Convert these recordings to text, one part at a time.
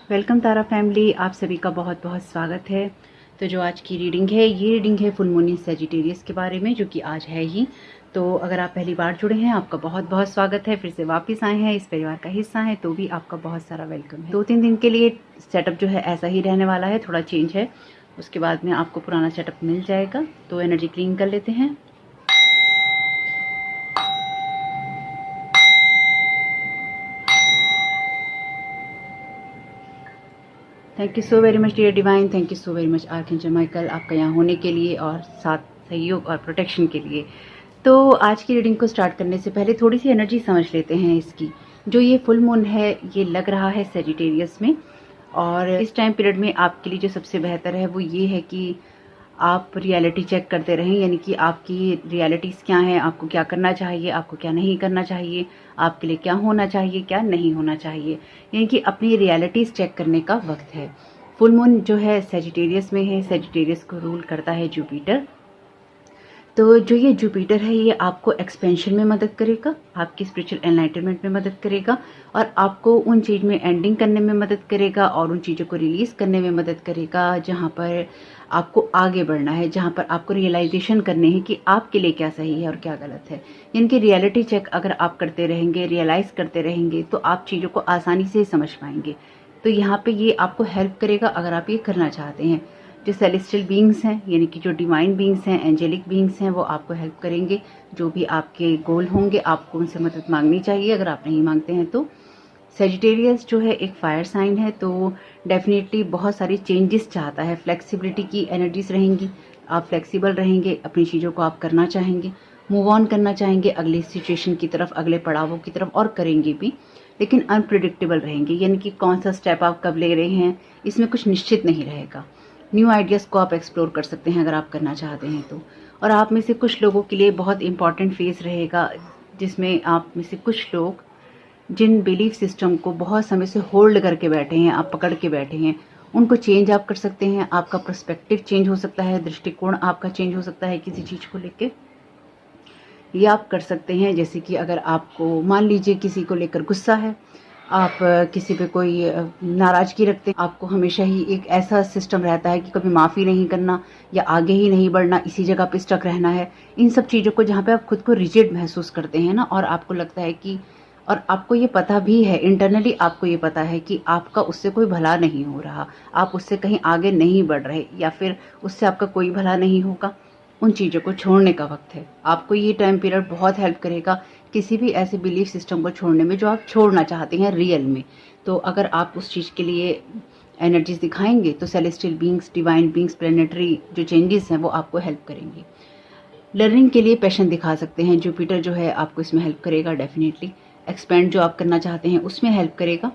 Welcome तारा family, आप सभी का बहुत बहुत स्वागत है। तो जो आज की रीडिंग है, ये रीडिंग है फुल मून इन सैजिटेरियस के बारे में, जो कि आज है ही। तो अगर आप पहली बार जुड़े हैं, आपका बहुत बहुत स्वागत है। फिर से वापस आए हैं, इस परिवार का हिस्सा हैं, तो भी आपका बहुत सारा वेलकम है। 2-3 दिन के लिए सेटअप जो है ऐसा ही रहने वाला है, थोड़ा चेंज है। उसके बाद में आपको पुराना सेटअप मिल जाएगा। तो एनर्जी क्लीन कर लेते हैं। Thank you so very much dear divine, thank you so very much archangel Michael, आपका यहाँ होने के लिए और साथ सहयोग और प्रोटेक्शन के लिए। तो आज की रीडिंग को स्टार्ट करने से पहले थोड़ी सी एनर्जी समझ लेते हैं इसकी। जो ये फुल मून है, ये लग रहा है सैजिटेरियस में, और इस टाइम पीरियड में आपके लिए जो सबसे बेहतर है वो ये है कि आप रियलिटी चेक करते रहें, यानी कि आपकी रियलिटीज़ क्या हैं, आपको क्या करना चाहिए, आपको क्या नहीं करना चाहिए, आपके लिए क्या होना चाहिए, क्या नहीं होना चाहिए, यानी कि अपनी रियलिटीज़ चेक करने का वक्त है। फुल मून जो है सैजिटेरियस में है, सैजिटेरियस को रूल करता है जुपिटर। तो जो ये जुपिटर है, ये आपको एक्सपेंशन में मदद करेगा, आपकी स्पिरिचुअल एनलाइटनमेंट में मदद करेगा, और आपको उन चीज़ में एंडिंग करने में मदद करेगा, और उन चीज़ों को रिलीज़ करने में मदद करेगा जहाँ पर आपको आगे बढ़ना है, जहाँ पर आपको रियलाइजेशन करने हैं कि आपके लिए क्या सही है और क्या गलत है। इनकी रियलिटी चेक अगर आप करते रहेंगे, रियलाइज़ करते रहेंगे, तो आप चीज़ों को आसानी से समझ पाएंगे। तो यहाँ पे ये आपको हेल्प करेगा अगर आप ये करना चाहते हैं। जो सेलेस्टियल बीइंग्स हैं, यानी कि जो डिवाइन बीइंग्स हैं, एंजेलिक बीइंग्स हैं, वो आपको हेल्प करेंगे। जो भी आपके गोल होंगे, आपको उनसे मदद मांगनी चाहिए। अगर आप नहीं मांगते हैं तो सैजिटेरियस जो है एक फायर साइन है, तो डेफिनेटली बहुत सारी चेंजेस चाहता है। फ्लेक्सिबिलिटी की एनर्जीज रहेंगी, आप फ्लेक्सिबल रहेंगे, अपनी चीज़ों को आप करना चाहेंगे, मूव ऑन करना चाहेंगे अगली सिचुएशन की तरफ, अगले पड़ावों की तरफ, और करेंगे भी, लेकिन अनप्रिडिक्टेबल रहेंगे। यानी कि कौन सा स्टेप आप कब ले रहे हैं, इसमें कुछ निश्चित नहीं रहेगा। न्यू आइडियाज़ को आप एक्सप्लोर कर सकते हैं अगर आप करना चाहते हैं तो। और आप में से कुछ लोगों के लिए बहुत इंपॉर्टेंट फेज रहेगा, जिसमें आप में से कुछ लोग जिन बिलीफ सिस्टम को बहुत समय से होल्ड करके बैठे हैं, आप पकड़ के बैठे हैं, उनको चेंज आप कर सकते हैं। आपका पर्सपेक्टिव चेंज हो सकता है, दृष्टिकोण आपका चेंज हो सकता है किसी चीज़ को लेके। ये आप कर सकते हैं, जैसे कि अगर आपको मान लीजिए किसी को लेकर गुस्सा है, आप किसी पे कोई नाराज़गी रखते हैं, आपको हमेशा ही एक ऐसा सिस्टम रहता है कि कभी माफ़ी नहीं करना या आगे ही नहीं बढ़ना, इसी जगह पे स्टक रहना है। इन सब चीज़ों को जहाँ पे आप खुद को रिजिड महसूस करते हैं ना, और आपको लगता है कि, और आपको ये पता भी है, इंटरनली आपको ये पता है कि आपका उससे कोई भला नहीं हो रहा, आप उससे कहीं आगे नहीं बढ़ रहे, या फिर उससे आपका कोई भला नहीं होगा, उन चीज़ों को छोड़ने का वक्त है। आपको ये टाइम पीरियड बहुत हेल्प करेगा किसी भी ऐसे बिलीफ सिस्टम को छोड़ने में जो आप छोड़ना चाहते हैं रियल में। तो अगर आप उस चीज़ के लिए एनर्जीज दिखाएंगे तो celestial beings, divine beings, planetary जो चेंजेस हैं वो आपको हेल्प करेंगे। लर्निंग के लिए पैशन दिखा सकते हैं, जुपिटर जो है आपको इसमें हेल्प करेगा डेफिनेटली। एक्सपेंड जो आप करना चाहते हैं उसमें हेल्प करेगा।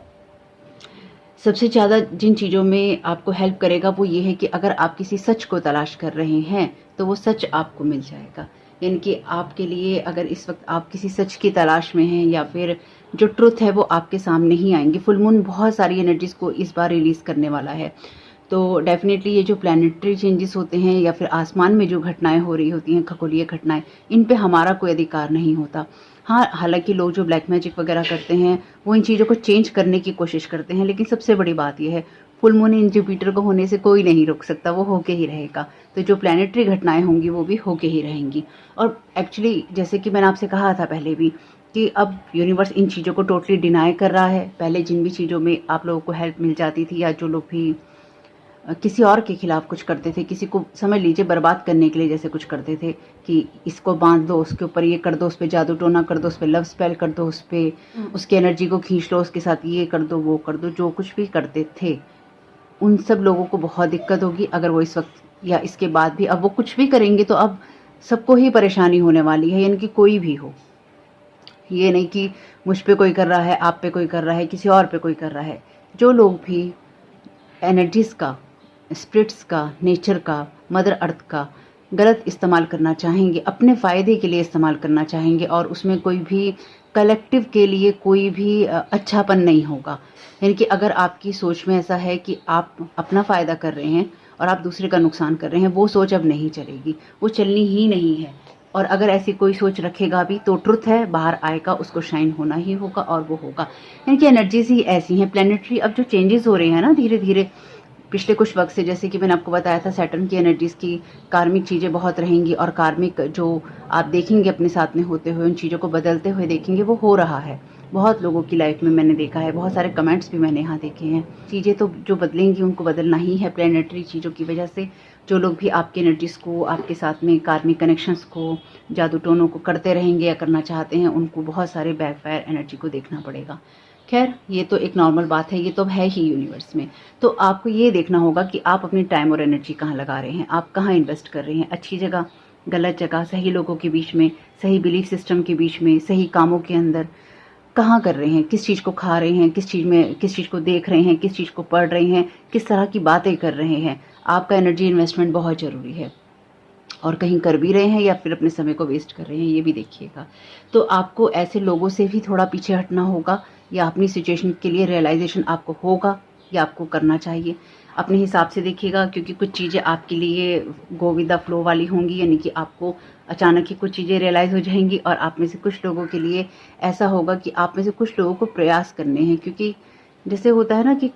सबसे ज़्यादा जिन चीज़ों में आपको हेल्प करेगा वो ये है कि अगर आप किसी सच को तलाश कर रहे हैं तो वो सच आपको मिल जाएगा। यानी कि आपके लिए अगर इस वक्त आप किसी सच की तलाश में हैं, या फिर जो ट्रुथ है वो आपके सामने ही आएंगे। फुल मून बहुत सारी एनर्जीज को इस बार रिलीज़ करने वाला है। तो डेफिनेटली ये जो प्लानिटरी चेंजेस होते हैं, या फिर आसमान में जो घटनाएं हो रही होती हैं, खगोलीय घटनाएं, इन पे हमारा कोई अधिकार नहीं होता। हाँ, हालांकि लोग जो ब्लैक मैजिक वगैरह करते हैं वो इन चीज़ों को चेंज करने की कोशिश करते हैं, लेकिन सबसे बड़ी बात यह है, फुल मून इन जुपिटर को होने से कोई नहीं रोक सकता, वो होके ही रहेगा। तो जो प्लानिटरी घटनाएं होंगी वो भी होके ही रहेंगी। और एक्चुअली जैसे कि मैंने आपसे कहा था पहले भी कि अब यूनिवर्स इन चीज़ों को टोटली डिनाई कर रहा है। पहले जिन भी चीज़ों में आप लोगों को हेल्प मिल जाती थी, या जो लोग भी किसी और के खिलाफ कुछ करते थे, किसी को समझ लीजिए बर्बाद करने के लिए जैसे कुछ करते थे कि इसको बांध दो, उसके ऊपर ये कर दो, उस पर जादू टोना कर दो, उस पर लव स्पेल कर दो, उस पर उसकी एनर्जी को खींच लो, उसके साथ ये कर दो, वो कर दो, जो कुछ भी करते थे, उन सब लोगों को बहुत दिक्कत होगी अगर वो इस वक्त या इसके बाद भी अब वो कुछ भी करेंगे तो अब सबको ही परेशानी होने वाली है। यानी कि कोई भी हो, ये नहीं कि मुझ पे कोई कर रहा है, आप पे कोई कर रहा है, किसी और पे कोई कर रहा है। जो लोग भी एनर्जीज का, स्पिरिट्स का, नेचर का, मदर अर्थ का गलत इस्तेमाल करना चाहेंगे, अपने फ़ायदे के लिए इस्तेमाल करना चाहेंगे, और उसमें कोई भी कलेक्टिव के लिए कोई भी अच्छापन नहीं होगा। यानी कि अगर आपकी सोच में ऐसा है कि आप अपना फ़ायदा कर रहे हैं और आप दूसरे का नुकसान कर रहे हैं, वो सोच अब नहीं चलेगी, वो चलनी ही नहीं है। और अगर ऐसी कोई सोच रखेगा भी तो ट्रुथ है, बाहर आएगा, उसको शाइन होना ही होगा और वो होगा। यानी कि एनर्जीज ही ऐसी हैं प्लैनेटरी। अब जो चेंजेस हो रहे हैं ना धीरे धीरे पिछले कुछ वक्त से, जैसे कि मैंने आपको बताया था सैटर्न की एनर्जीज की कार्मिक चीज़ें बहुत रहेंगी और कार्मिक जो आप देखेंगे अपने साथ में होते हुए, उन चीज़ों को बदलते हुए देखेंगे, वो हो रहा है बहुत लोगों की लाइफ में मैंने देखा है। बहुत सारे कमेंट्स भी मैंने यहाँ देखे हैं। चीज़ें तो जो बदलेंगी उनको बदलना ही है प्लैनेटरी चीज़ों की वजह से। जो लोग भी आपकी एनर्जीज को, आपके साथ में कार्मिक कनेक्शंस को, जादू टोनों को करते रहेंगे या करना चाहते हैं, उनको बहुत सारे बैकफायर एनर्जी को देखना पड़ेगा। खैर ये तो एक नॉर्मल बात है, ये तो है ही यूनिवर्स में। तो आपको ये देखना होगा कि आप अपनी टाइम और एनर्जी कहाँ लगा रहे हैं, आप कहाँ इन्वेस्ट कर रहे हैं, अच्छी जगह, गलत जगह, सही लोगों के बीच में, सही बिलीफ सिस्टम के बीच में, सही कामों के अंदर कहाँ कर रहे हैं, किस चीज़ को खा रहे हैं, किस चीज़ को देख रहे हैं, किस चीज़ को पढ़ रहे हैं, किस तरह की बातें कर रहे हैं। आपका एनर्जी इन्वेस्टमेंट बहुत ज़रूरी है। और कहीं कर भी रहे हैं या फिर अपने समय को वेस्ट कर रहे हैं, ये भी देखिएगा। तो आपको ऐसे लोगों से भी थोड़ा पीछे हटना होगा, या अपनी सिचुएशन के लिए रियलाइजेशन आपको होगा या आपको करना चाहिए। अपने हिसाब से देखिएगा, क्योंकि कुछ चीज़ें आपके लिए गो विद द फ्लो वाली होंगी, यानी कि आपको अचानक ही कुछ चीज़ें रियलाइज़ हो जाएंगी, और आप में से कुछ लोगों के लिए ऐसा होगा कि आप में से कुछ लोगों को प्रयास करने हैं। क्योंकि जैसे होता है ना कि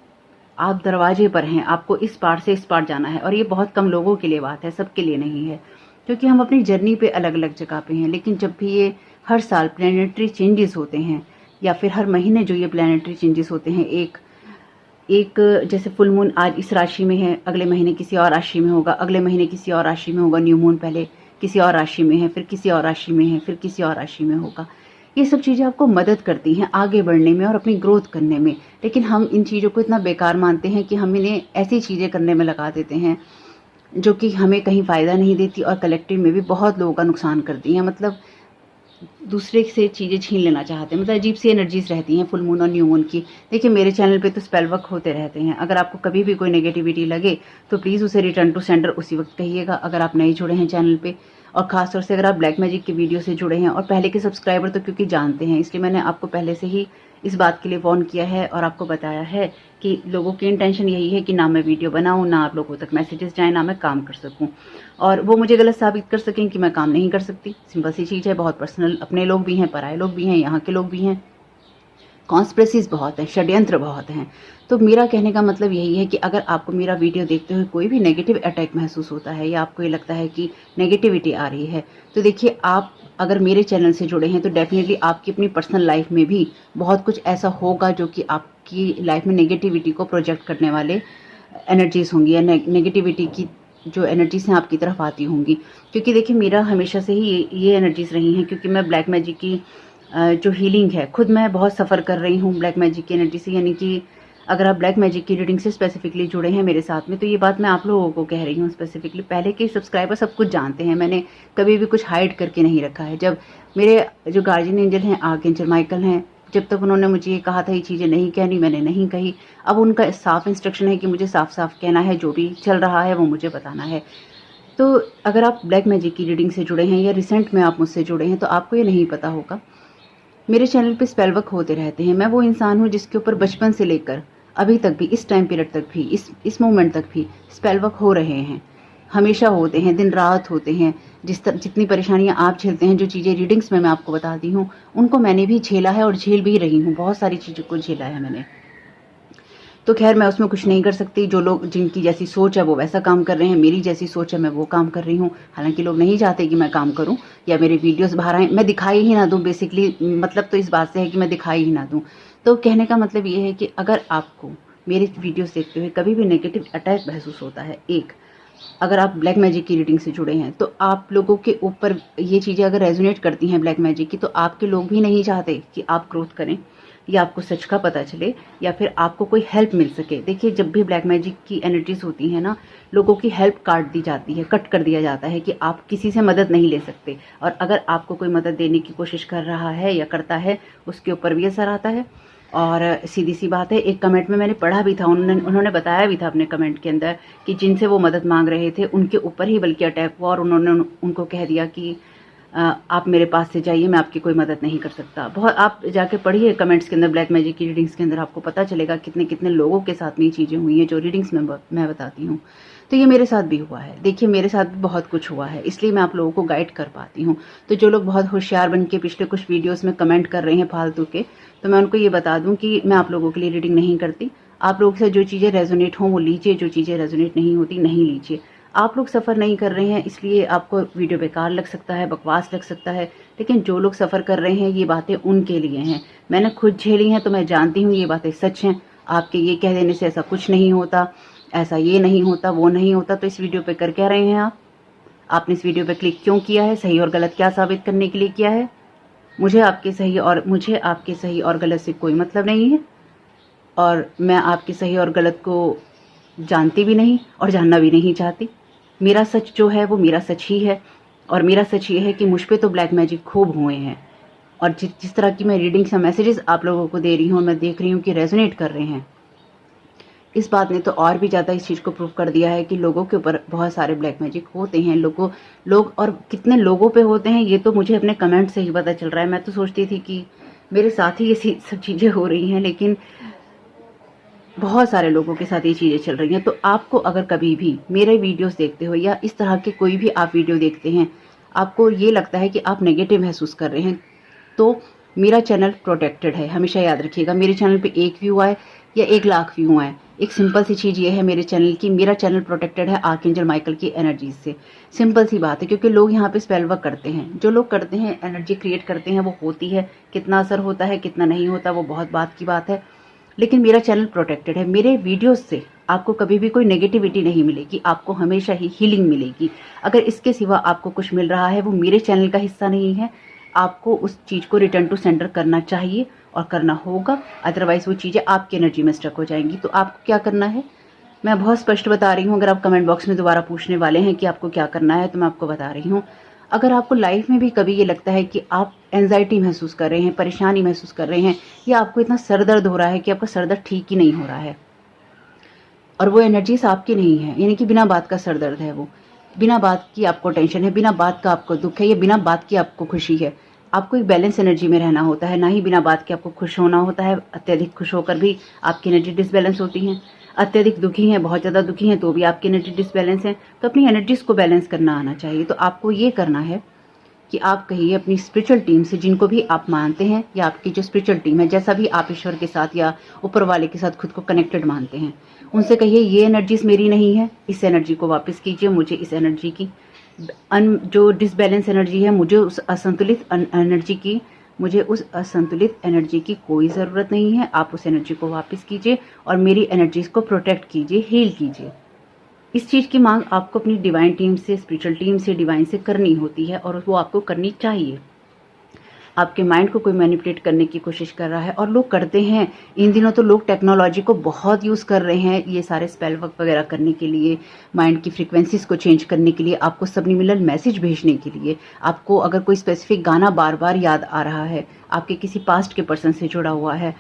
आप दरवाजे पर हैं, आपको इस पार से इस पार जाना है, और ये बहुत कम लोगों के लिए बात है, सबके लिए नहीं है, क्योंकि हम अपनी जर्नी पे अलग अलग जगह पे हैं। लेकिन जब भी ये हर साल प्लैनेटरी चेंजेस होते हैं, या फिर हर महीने जो ये प्लैनेटरी चेंजेस होते हैं, एक जैसे फुल मून आज इस राशि में है, अगले महीने किसी और राशि में होगा, अगले महीने किसी और राशि में होगा, न्यू मून पहले किसी और राशि में है, फिर किसी और राशि में है, फिर किसी और राशि में होगा। ये सब चीज़ें आपको मदद करती हैं आगे बढ़ने में और अपनी ग्रोथ करने में। लेकिन हम इन चीज़ों को इतना बेकार मानते हैं कि हम इन्हें ऐसी चीज़ें करने में लगा देते हैं जो कि हमें कहीं फ़ायदा नहीं देती और कलेक्टिव में भी बहुत लोगों का नुकसान करती हैं। मतलब दूसरे से चीज़ें छीन लेना चाहते हैं। मतलब अजीब सी एनर्जीज रहती हैं फुल मून और न्यू मून की। देखिए मेरे चैनल पे तो स्पेल वर्क होते रहते हैं। अगर आपको कभी भी कोई नेगेटिविटी लगे तो प्लीज़ उसे रिटर्न टू सेंडर उसी वक्त कहिएगा, अगर आप नए जुड़े हैं चैनल पे। और ख़ासतौर से अगर आप ब्लैक मैजिक की वीडियो से जुड़े हैं, और पहले के सब्सक्राइबर तो क्योंकि जानते हैं, इसलिए मैंने आपको पहले से ही इस बात के लिए वार्न किया है और आपको बताया है कि लोगों की इंटेंशन यही है कि ना मैं वीडियो बनाऊं, ना आप लोगों तक मैसेजेस जाएं, ना मैं काम कर सकूं, और वो मुझे गलत साबित कर सकें कि मैं काम नहीं कर सकती। सिंपल सी चीज़ है, बहुत पर्सनल। अपने लोग भी हैं, पराए लोग भी हैं, यहाँ के लोग भी हैं, कॉन्स्पिरेसीज बहुत है, षड्यंत्र बहुत हैं। तो मेरा कहने का मतलब यही है कि अगर आपको मेरा वीडियो देखते हुए कोई भी नेगेटिव अटैक महसूस होता है, या आपको ये लगता है कि नेगेटिविटी आ रही है, तो देखिए आप अगर मेरे चैनल से जुड़े हैं तो डेफिनेटली आपकी अपनी पर्सनल लाइफ में भी बहुत कुछ ऐसा होगा जो कि आपकी लाइफ में नेगेटिविटी को प्रोजेक्ट करने वाले एनर्जीज होंगी, या नेगेटिविटी की जो एनर्जीज हैं आपकी तरफ आती होंगी। क्योंकि देखिए मेरा हमेशा से ही ये एनर्जीज रही हैं, क्योंकि मैं ब्लैक मैजिक की जो हीलिंग है, खुद मैं बहुत सफ़र कर रही हूँ ब्लैक मैजिक की एनर्जी से। यानी कि अगर आप ब्लैक मैजिक की रीडिंग से स्पेसिफिकली जुड़े हैं मेरे साथ में, तो ये बात मैं आप लोगों को कह रही हूँ स्पेसिफिकली। पहले के सब्सक्राइबर सब कुछ जानते हैं, मैंने कभी भी कुछ हाइड करके नहीं रखा है। जब मेरे जो गार्जियन एंजल हैं, आर्कएंजल माइकल हैं, जब तक उन्होंने मुझे ये कहा था ये चीज़ें नहीं कहनी, मैंने नहीं कही। अब उनका साफ इंस्ट्रक्शन है कि मुझे साफ साफ कहना है, जो भी चल रहा है वो मुझे बताना है। तो अगर आप ब्लैक मैजिक की रीडिंग से जुड़े हैं, या रिसेंट में आप मुझसे जुड़े हैं, तो आपको ये नहीं पता होगा, मेरे चैनल पे स्पेल वर्क होते रहते हैं। मैं वो इंसान हूँ जिसके ऊपर बचपन से लेकर अभी तक भी, इस टाइम पीरियड तक भी, इस मोमेंट तक भी स्पेल वर्क हो रहे हैं, हमेशा होते हैं, दिन रात होते हैं। जितनी परेशानियां आप झेलते हैं, जो चीज़ें रीडिंग्स में मैं आपको बताती हूँ, उनको मैंने भी झेला है और झेल भी रही हूँ। बहुत सारी चीज़ों को झेला है मैंने। तो खैर मैं उसमें कुछ नहीं कर सकती। जो लोग, जिनकी जैसी सोच है वो वैसा काम कर रहे हैं, मेरी जैसी सोच है मैं वो काम कर रही हूँ। हालांकि लोग नहीं चाहते कि मैं काम करूँ या मेरे वीडियोस बाहर आए, मैं दिखाई ही ना दूँ। बेसिकली मतलब तो इस बात से है कि मैं दिखाई ही ना दूँ। तो कहने का मतलब ये है कि अगर आपको मेरे वीडियोस देखते हुए कभी भी नेगेटिव अटैक महसूस होता है, अगर आप ब्लैक मैजिक की रीडिंग से जुड़े हैं, तो आप लोगों के ऊपर ये चीज़ें अगर रेजोनेट करती हैं ब्लैक मैजिक की, तो आपके लोग भी नहीं चाहते कि आप ग्रोथ करें, या आपको सच का पता चले, या फिर आपको कोई हेल्प मिल सके। देखिए जब भी ब्लैक मैजिक की एनर्जीज होती हैं ना, लोगों की हेल्प काट दी जाती है, कट कर दिया जाता है कि आप किसी से मदद नहीं ले सकते। और अगर आपको कोई मदद देने की कोशिश कर रहा है या करता है, उसके ऊपर भी असर आता है। और सीधी सी बात है, एक कमेंट में मैंने पढ़ा भी था, उन्होंने बताया भी था अपने कमेंट के अंदर कि जिनसे वो मदद मांग रहे थे उनके ऊपर ही बल्कि अटैक हुआ, और उन्होंने उनको कह दिया कि आप मेरे पास से जाइए, मैं आपकी कोई मदद नहीं कर सकता। बहुत आप जाके पढ़िए कमेंट्स के अंदर, ब्लैक मैजिक की रीडिंग्स के अंदर आपको पता चलेगा कितने कितने लोगों के साथ में ये चीज़ें हुई हैं जो रीडिंग्स में मैं बताती हूँ। तो ये मेरे साथ भी हुआ है। देखिए मेरे साथ भी बहुत कुछ हुआ है, इसलिए मैं आप लोगों को गाइड कर पाती हूँ। तो जो लोग बहुत होशियार बन के पिछले कुछ वीडियोस में कमेंट कर रहे हैं फालतू के, तो मैं उनको ये बता दूं कि मैं आप लोगों के लिए रीडिंग नहीं करती। आप लोगों से जो चीज़ें रेजोनेट हों वो लीजिए, जो चीज़ें रेजोनेट नहीं होती नहीं लीजिए। आप लोग सफ़र नहीं कर रहे हैं इसलिए आपको वीडियो बेकार लग सकता है, बकवास लग सकता है, लेकिन जो लोग सफ़र कर रहे हैं ये बातें उनके लिए हैं। मैंने खुद झेली हैं तो मैं जानती हूँ ये बातें सच हैं। आपके ये कह देने से ऐसा कुछ नहीं होता, ऐसा ये नहीं होता, वो नहीं होता, तो इस वीडियो पे कर क्या रहे हैं आप? आपने इस वीडियो पे क्लिक क्यों किया है? सही और गलत क्या साबित करने के लिए किया है? मुझे आपके सही और गलत से कोई मतलब नहीं है, और मैं आपके सही और गलत को जानती भी नहीं और जानना भी नहीं चाहती। मेरा सच जो है वो मेरा सच ही है, और मेरा सच ये है कि मुझ पे तो ब्लैक मैजिक खूब हुए हैं, और जिस तरह की मैं रीडिंग्स या मैसेजेस आप लोगों को दे रही हूँ, मैं देख रही हूँ कि रेजोनेट कर रहे हैं। इस बात ने तो और भी ज़्यादा इस चीज़ को प्रूव कर दिया है कि लोगों के ऊपर बहुत सारे ब्लैक मैजिक होते हैं। लोग और कितने लोगों पे होते हैं ये तो मुझे अपने कमेंट से ही पता चल रहा है। मैं तो सोचती थी कि मेरे साथ ही ये सब चीज़ें हो रही हैं, लेकिन बहुत सारे लोगों के साथ ये चीज़ें चल रही हैं। तो आपको अगर कभी भी मेरे वीडियोस देखते हो या इस तरह के कोई भी आप वीडियो देखते हैं, आपको ये लगता है कि आप नेगेटिव महसूस कर रहे हैं, तो मेरा चैनल प्रोटेक्टेड है। हमेशा याद रखिएगा, मेरे चैनल पे 1 व्यू आए या 1 लाख व्यू आए, एक सिंपल सी चीज़ ये है मेरे चैनल की, मेरा चैनल प्रोटेक्टेड है आर्कएंजल माइकल की एनर्जी से। सिंपल सी बात है, क्योंकि लोग यहाँ पे स्पेल वर्क करते हैं, जो लोग करते हैं एनर्जी क्रिएट करते हैं, वो होती है। कितना असर होता है कितना नहीं होता वो बहुत बात की बात है, लेकिन मेरा चैनल प्रोटेक्टेड है। मेरे वीडियोस से आपको कभी भी कोई नेगेटिविटी नहीं मिलेगी, आपको हमेशा ही हीलिंग मिलेगी। अगर इसके सिवा आपको कुछ मिल रहा है वो मेरे चैनल का हिस्सा नहीं है। आपको उस चीज़ को रिटर्न टू सेंडर करना चाहिए और करना होगा, अदरवाइज वो चीज़ें आपकी एनर्जी में स्टक हो जाएंगी। तो आपको क्या करना है, मैं बहुत स्पष्ट बता रही हूँ। अगर आप कमेंट बॉक्स में दोबारा पूछने वाले हैं कि आपको क्या करना है, तो मैं आपको बता रही हूँ। अगर आपको लाइफ में भी कभी ये लगता है कि आप एंजाइटी महसूस कर रहे हैं, परेशानी महसूस कर रहे हैं, या आपको इतना सर दर्द हो रहा है कि आपका सर दर्द ठीक ही नहीं हो रहा है, और वो एनर्जीज आपकी नहीं है, यानी कि बिना बात का सर दर्द है, वो बिना बात की आपको टेंशन है, बिना बात का आपको दुख है, या बिना बात की आपको खुशी है। आपको एक बैलेंस एनर्जी में रहना होता है, ना ही बिना बात के आपको खुश होना होता है। अत्यधिक खुश होकर भी आपकी एनर्जी डिसबैलेंस होती है, अत्यधिक दुखी हैं, बहुत ज़्यादा दुखी हैं तो भी आपकी एनर्जी डिसबैलेंस है। तो अपनी एनर्जीज को बैलेंस करना आना चाहिए। तो आपको ये करना है कि आप कहिए अपनी स्पिरिचुअल टीम से, जिनको भी आप मानते हैं, या आपकी जो स्पिरिचुअल टीम है, जैसा भी आप ईश्वर के साथ या ऊपर वाले के साथ खुद को कनेक्टेड मानते हैं, उनसे कहिए ये एनर्जीज मेरी नहीं है, इस एनर्जी को वापस कीजिए। मुझे इस एनर्जी की जो डिसबैलेंस एनर्जी है, मुझे उस असंतुलित एनर्जी की कोई ज़रूरत नहीं है। आप उस एनर्जी को वापस कीजिए और मेरी एनर्जीज को प्रोटेक्ट कीजिए, हील कीजिए। इस चीज़ की मांग आपको अपनी डिवाइन टीम से, स्पिरिचुअल टीम से, डिवाइन से करनी होती है, और वो आपको करनी चाहिए। आपके माइंड को कोई मैनिपुलेट करने की कोशिश कर रहा है, और लोग करते हैं। इन दिनों तो लोग टेक्नोलॉजी को बहुत यूज़ कर रहे हैं ये सारे स्पेल वर्क वगैरह करने के लिए, माइंड की फ्रीक्वेंसीज को चेंज करने के लिए, आपको सबलिमिनल मैसेज भेजने के लिए। आपको अगर कोई स्पेसिफिक गाना बार बार याद आ रहा है, आपके किसी पास्ट के पर्सन से जुड़ा हुआ है,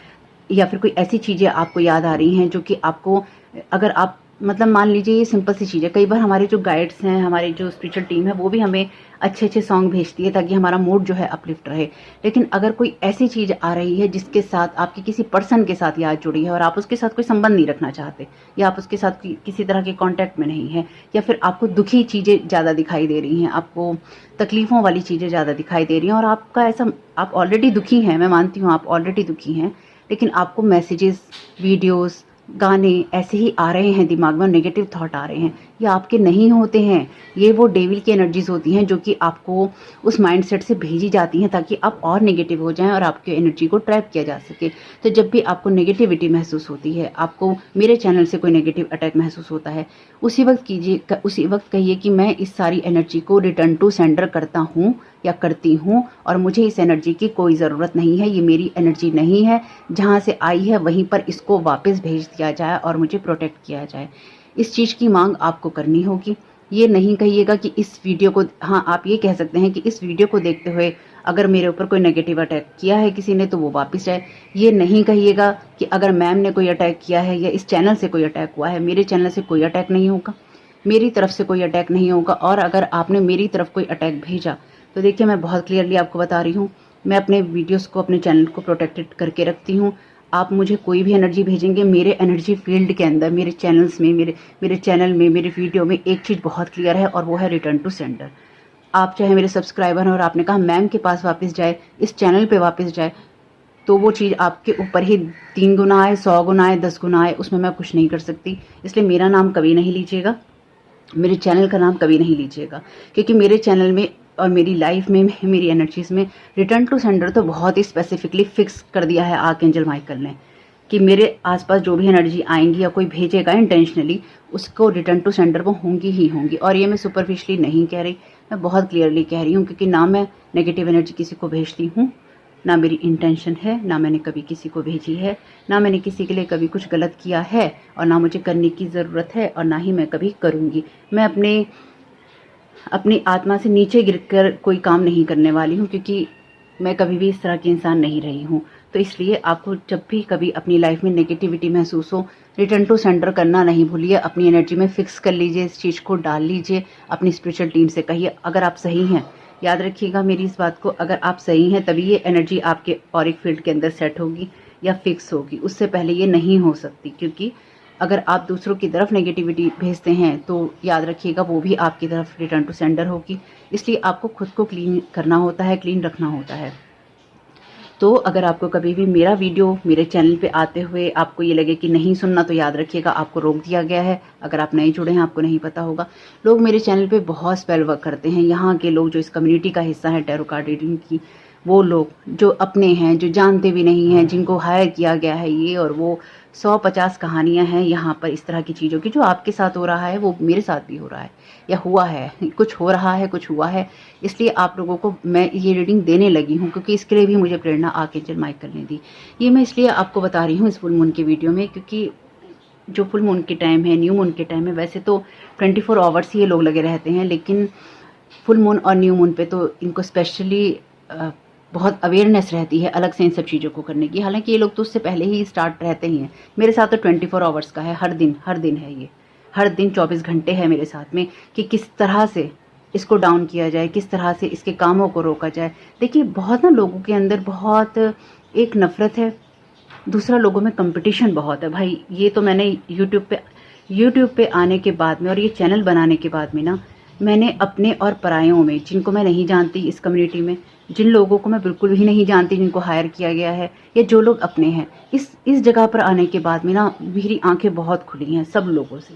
या फिर कोई ऐसी चीज़ें आपको याद आ रही हैं जो कि आपको, अगर आप मतलब मान लीजिए ये सिंपल सी चीज़ है, कई बार हमारे जो गाइड्स हैं, हमारी जो स्पिरिचुअल टीम है, वो भी हमें अच्छे अच्छे सॉन्ग भेजती है ताकि हमारा मूड जो है अपलिफ्ट रहे। लेकिन अगर कोई ऐसी चीज़ आ रही है जिसके साथ आपकी किसी पर्सन के साथ याद जुड़ी है और आप उसके साथ कोई संबंध नहीं रखना चाहते, या आप उसके साथ किसी तरह के कॉन्टैक्ट में नहीं है, या फिर आपको दुखी चीज़ें ज़्यादा दिखाई दे रही हैं, आपको तकलीफ़ों वाली चीज़ें ज़्यादा दिखाई दे रही हैं, और आपका ऐसा, आप ऑलरेडी दुखी हैं, मैं मानती हूँ आप ऑलरेडी दुखी हैं, लेकिन आपको मैसेजेस, वीडियोस, गाने ऐसे ही आ रहे हैं दिमाग में, नेगेटिव थॉट आ रहे हैं, ये आपके नहीं होते हैं। ये वो डेविल की एनर्जीज होती हैं जो कि आपको उस माइंडसेट से भेजी जाती हैं ताकि आप और नेगेटिव हो जाएं और आपके एनर्जी को ट्रैप किया जा सके। तो जब भी आपको नेगेटिविटी महसूस होती है, आपको मेरे चैनल से कोई नेगेटिव अटैक महसूस होता है, उसी वक्त कहिए कि मैं इस सारी एनर्जी को रिटर्न टू सेंडर करता हूँ या करती हूँ, और मुझे इस एनर्जी की कोई ज़रूरत नहीं है, ये मेरी एनर्जी नहीं है, जहाँ से आई है वहीं पर इसको वापस भेज दिया जाए और मुझे प्रोटेक्ट किया जाए। इस चीज़ की मांग आपको करनी होगी। ये नहीं कहिएगा कि इस वीडियो को, हाँ आप ये कह सकते हैं कि इस वीडियो को देखते हुए अगर मेरे ऊपर कोई नेगेटिव अटैक किया है किसी ने तो वो वापस जाए। ये नहीं कहिएगा कि अगर मैम ने कोई अटैक किया है या इस चैनल से कोई अटैक हुआ है, मेरे चैनल से कोई अटैक नहीं होगा, मेरी तरफ से कोई अटैक नहीं होगा। और अगर आपने मेरी तरफ कोई अटैक भेजा तो देखिए मैं बहुत क्लियरली आपको बता रही हूँ, मैं अपने वीडियोस को, अपने चैनल को प्रोटेक्टेड करके रखती हूँ। आप मुझे कोई भी एनर्जी भेजेंगे, मेरे एनर्जी फील्ड के अंदर, मेरे चैनल्स में, मेरे चैनल में, मेरे वीडियो में एक चीज़ बहुत क्लियर है और वो है रिटर्न टू सेंडर। आप चाहे मेरे सब्सक्राइबर हैं और आपने कहा मैम के पास वापस जाए, इस चैनल पे वापस जाए, तो वो चीज़ आपके ऊपर ही 3 गुना आए, 100 गुना आए, 10 गुना आए, उसमें मैं कुछ नहीं कर सकती। इसलिए मेरा नाम कभी नहीं लीजिएगा, मेरे चैनल का नाम कभी नहीं लीजिएगा, क्योंकि मेरे चैनल में और मेरी लाइफ में, मेरी एनर्जीज़ में रिटर्न टू सेंडर तो बहुत ही स्पेसिफिकली फिक्स कर दिया है आर्कएंजल माइकल ने, कि मेरे आसपास जो भी एनर्जी आएंगी या कोई भेजेगा इंटेंशनली, उसको रिटर्न टू सेंडर वो होंगी ही होंगी। और ये मैं सुपरफिशली नहीं कह रही, मैं बहुत क्लियरली कह रही हूँ, क्योंकि ना मैं नेगेटिव एनर्जी किसी को भेजती हूँ, ना मेरी इंटेंशन है, ना मैंने कभी किसी को भेजी है, ना मैंने किसी के लिए कभी कुछ गलत किया है, और ना मुझे करने की ज़रूरत है, और ना ही मैं कभी करूँगी। मैं अपनी आत्मा से नीचे गिरकर कोई काम नहीं करने वाली हूँ, क्योंकि मैं कभी भी इस तरह की इंसान नहीं रही हूँ। तो इसलिए आपको जब भी कभी अपनी लाइफ में नेगेटिविटी महसूस हो, रिटर्न टू सेंडर करना नहीं भूलिए, अपनी एनर्जी में फिक्स कर लीजिए, इस चीज़ को डाल लीजिए, अपनी स्पिरिचुअल टीम से कहिए अगर आप सही हैं। याद रखिएगा मेरी इस बात को, अगर आप सही हैं तभी ये एनर्जी आपके ऑरिक फील्ड के अंदर सेट होगी या फिक्स होगी, उससे पहले ये नहीं हो सकती। क्योंकि अगर आप दूसरों की तरफ नेगेटिविटी भेजते हैं तो याद रखिएगा वो भी आपकी तरफ रिटर्न टू सेंडर होगी। इसलिए आपको खुद को क्लीन करना होता है, क्लीन रखना होता है। तो अगर आपको कभी भी मेरा वीडियो मेरे चैनल पे आते हुए आपको ये लगे कि नहीं सुनना, तो याद रखिएगा आपको रोक दिया गया है। अगर आप नए जुड़े हैं, आपको नहीं पता होगा, लोग मेरे चैनल पे बहुत स्पेल वर्क करते हैं। यहाँ के लोग जो इस कम्युनिटी का हिस्सा है टैरो कार्ड रीडिंग की, वो लोग जो अपने हैं, जो जानते भी नहीं हैं, जिनको हायर किया गया है, ये और वो 150 कहानियाँ हैं यहाँ पर इस तरह की चीज़ों की। जो आपके साथ हो रहा है वो मेरे साथ भी हो रहा है या हुआ है, कुछ हो रहा है, कुछ हुआ है। इसलिए आप लोगों को मैं ये रीडिंग देने लगी हूँ, क्योंकि इसके लिए भी मुझे प्रेरणा आर्कएंजल माइकल ने दी। ये मैं इसलिए आपको बता रही हूँ इस फुल मून की वीडियो में, क्योंकि जो फुल मून के टाइम है, न्यू मून के टाइम है, वैसे तो 24 आवर्स ही ये लोग लगे रहते हैं, लेकिन फुल मून और न्यू मून पे तो इनको स्पेशली बहुत अवेयरनेस रहती है अलग से इन सब चीज़ों को करने की। हालांकि ये लोग तो उससे पहले ही स्टार्ट रहते ही हैं। मेरे साथ तो 24 आवर्स का है, हर दिन है ये, हर दिन 24 घंटे है मेरे साथ में, कि किस तरह से इसको डाउन किया जाए, किस तरह से इसके कामों को रोका जाए। देखिए बहुत ना लोगों के अंदर बहुत एक नफ़रत है, दूसरा लोगों में कंपटीशन बहुत है। भाई ये तो मैंने यूट्यूब पे आने के बाद में और ये चैनल बनाने के बाद में ना, मैंने अपने और परायों में, जिनको मैं नहीं जानती इस कम्युनिटी में, जिन लोगों को मैं बिल्कुल भी नहीं जानती, जिनको हायर किया गया है, या जो लोग अपने हैं, इस जगह पर आने के बाद में ना मेरी आंखें बहुत खुली हैं सब लोगों से,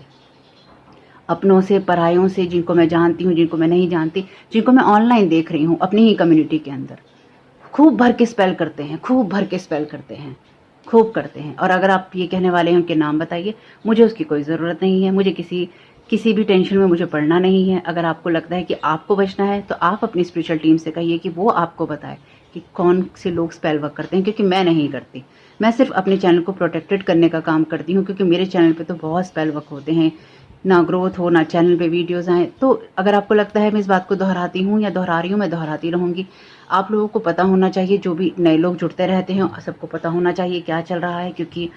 अपनों से, परायों से, जिनको मैं जानती हूँ, जिनको मैं नहीं जानती, जिनको मैं ऑनलाइन देख रही हूँ अपनी ही कम्युनिटी के अंदर। खूब भर के स्पेल करते हैं, खूब भर के स्पेल करते हैं, खूब करते हैं। और अगर आप ये कहने वाले हैं उनके नाम बताइए, मुझे उसकी कोई ज़रूरत नहीं है, मुझे किसी भी टेंशन में मुझे पड़ना नहीं है। अगर आपको लगता है कि आपको बचना है तो आप अपनी स्पिरिचुअल टीम से कहिए कि वो आपको बताए कि कौन से लोग स्पेल वर्क करते हैं, क्योंकि मैं नहीं करती। मैं सिर्फ अपने चैनल को प्रोटेक्टेड करने का काम करती हूँ, क्योंकि मेरे चैनल पे तो बहुत स्पेल वर्क होते हैं, ना ग्रोथ हो, ना चैनल पे वीडियोस आए। तो अगर आपको लगता है मैं इस बात को दोहराती हूँ या दोहरा रही हूँ, मैं दोहराती रहूँगी। आप लोगों को पता होना चाहिए, जो भी नए लोग जुड़ते रहते हैं सबको पता होना चाहिए क्या चल रहा है। क्योंकि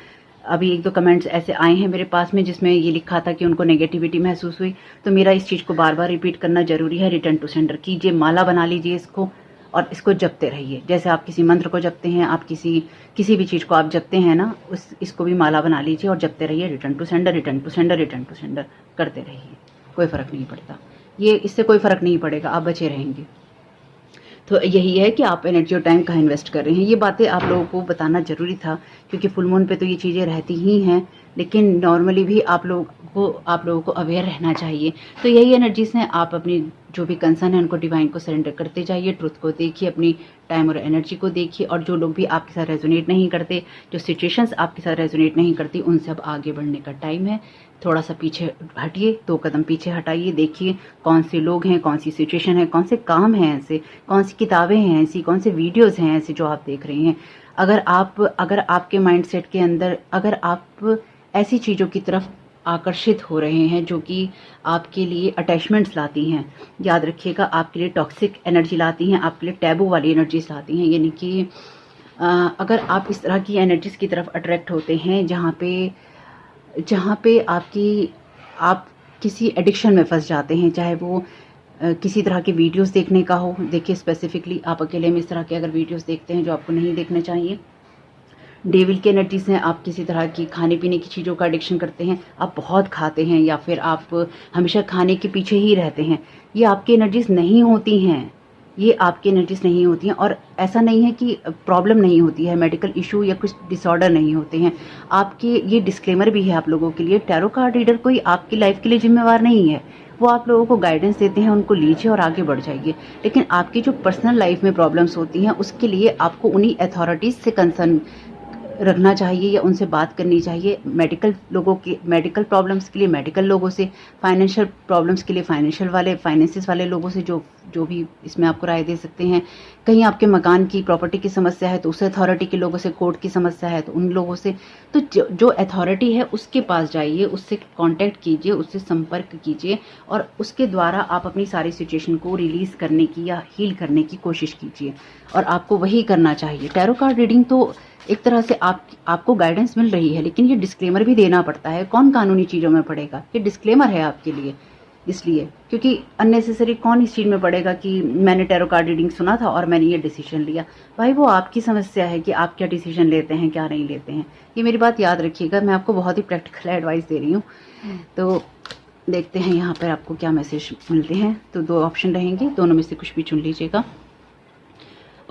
अभी 1-2 कमेंट्स ऐसे आए हैं मेरे पास में जिसमें ये लिखा था कि उनको नेगेटिविटी महसूस हुई, तो मेरा इस चीज़ को बार बार रिपीट करना ज़रूरी है। रिटर्न टू सेंडर कीजिए, माला बना लीजिए इसको, और इसको जपते रहिए। जैसे आप किसी मंत्र को जपते हैं, आप किसी भी चीज़ को आप जपते हैं ना, इसको भी माला बना लीजिए और जपते रहिए। Return to sender, return to sender, return to sender करते रहिए, कोई फ़र्क नहीं पड़ता। इससे कोई फ़र्क नहीं पड़ेगा, आप बचे रहेंगे। तो यही है कि आप एनर्जी और टाइम कहाँ इन्वेस्ट कर रहे हैं। ये बातें आप लोगों को बताना ज़रूरी था, क्योंकि फुल मून पे तो ये चीज़ें रहती ही हैं, लेकिन नॉर्मली भी आप लोगों को अवेयर रहना चाहिए। तो यही एनर्जीज़ हैं, आप अपनी जो भी कंसर्न है उनको डिवाइन को सरेंडर करते जाइए, ट्रुथ को देखिए, अपनी टाइम और एनर्जी को देखिए, और जो लोग भी आपके साथ रेजोनेट नहीं करते, जो सिचुएशंस आपके साथ रेजोनेट नहीं करती, उनसे अब आगे बढ़ने का टाइम है। थोड़ा सा पीछे हटिए, 2 कदम पीछे हटाइए, देखिए कौन से लोग हैं, कौन सी सिचुएशन है, कौन से काम हैं ऐसे, कौन सी किताबें हैं ऐसी, कौन से वीडियोज़ हैं ऐसे जो आप देख रहे हैं। अगर आपके माइंडसेट के अंदर, अगर आप ऐसी चीज़ों की तरफ आकर्षित हो रहे हैं जो कि आपके लिए अटैचमेंट्स लाती हैं, याद रखिएगा आपके लिए टॉक्सिक एनर्जी लाती हैं, आपके लिए टैबू वाली एनर्जीज लाती हैं। यानी कि अगर आप इस तरह की एनर्जीज की तरफ अट्रैक्ट होते हैं जहाँ पे आप किसी एडिक्शन में फंस जाते हैं, चाहे वो किसी तरह के वीडियोस देखने का हो। देखिए स्पेसिफिकली आप अकेले में इस तरह के अगर वीडियोस देखते हैं जो आपको नहीं देखने चाहिए, डेविल की एनर्जीज हैं, आप किसी तरह की खाने पीने की चीज़ों का एडिक्शन करते हैं, आप बहुत खाते हैं या फिर आप हमेशा खाने के पीछे ही रहते हैं, ये आपकी एनर्जीज नहीं होती हैं, ये आपकी एनर्जीज नहीं होती हैं। और ऐसा नहीं है कि प्रॉब्लम नहीं होती है, मेडिकल इशू या कुछ डिसऑर्डर नहीं होते हैं आपके। ये डिस्क्लेमर भी है आप लोगों के लिए, टैरो कार्ड रीडर कोई आपकी लाइफ के लिए जिम्मेवार नहीं है, वो आप लोगों को गाइडेंस देते हैं, उनको लीजिए और आगे बढ़ जाइए। लेकिन आपकी जो पर्सनल लाइफ में प्रॉब्लम्स होती हैं उसके लिए आपको उन्हीं अथॉरिटीज़ से कंसर्न रखना चाहिए या उनसे बात करनी चाहिए। मेडिकल लोगों के मेडिकल प्रॉब्लम्स के लिए मेडिकल लोगों से, फाइनेंशियल प्रॉब्लम्स के लिए फाइनेंसिस वाले लोगों से, जो भी इसमें आपको राय दे सकते हैं। कहीं आपके मकान की प्रॉपर्टी की समस्या है तो उस अथॉरिटी के लोगों से, कोर्ट की समस्या है तो उन लोगों से, तो जो अथॉरिटी है उसके पास जाइए, उससे कांटेक्ट कीजिए, उससे संपर्क कीजिए और उसके द्वारा आप अपनी सारी सिचुएशन को रिलीज़ करने की या हील करने की कोशिश कीजिए। और आपको वही करना चाहिए। टैरो कार्ड रीडिंग तो एक तरह से आपको गाइडेंस मिल रही है, लेकिन ये डिस्क्लेमर भी देना पड़ता है। कौन कानूनी चीज़ों में पड़ेगा, ये डिस्क्लेमर है आपके लिए, इसलिए क्योंकि अननेसेसरी कौन इस चीज़ में पड़ेगा कि मैंने टैरो कार्ड रीडिंग सुना था और मैंने ये डिसीजन लिया। भाई वो आपकी समस्या है कि आप क्या डिसीजन लेते हैं, क्या नहीं लेते हैं। ये मेरी बात याद रखिएगा, मैं आपको बहुत ही प्रैक्टिकल एडवाइस दे रही हूँ। तो देखते हैं यहाँ पर आपको क्या मैसेज मिलते हैं। तो 2 ऑप्शन रहेंगे, दोनों में से कुछ भी चुन लीजिएगा।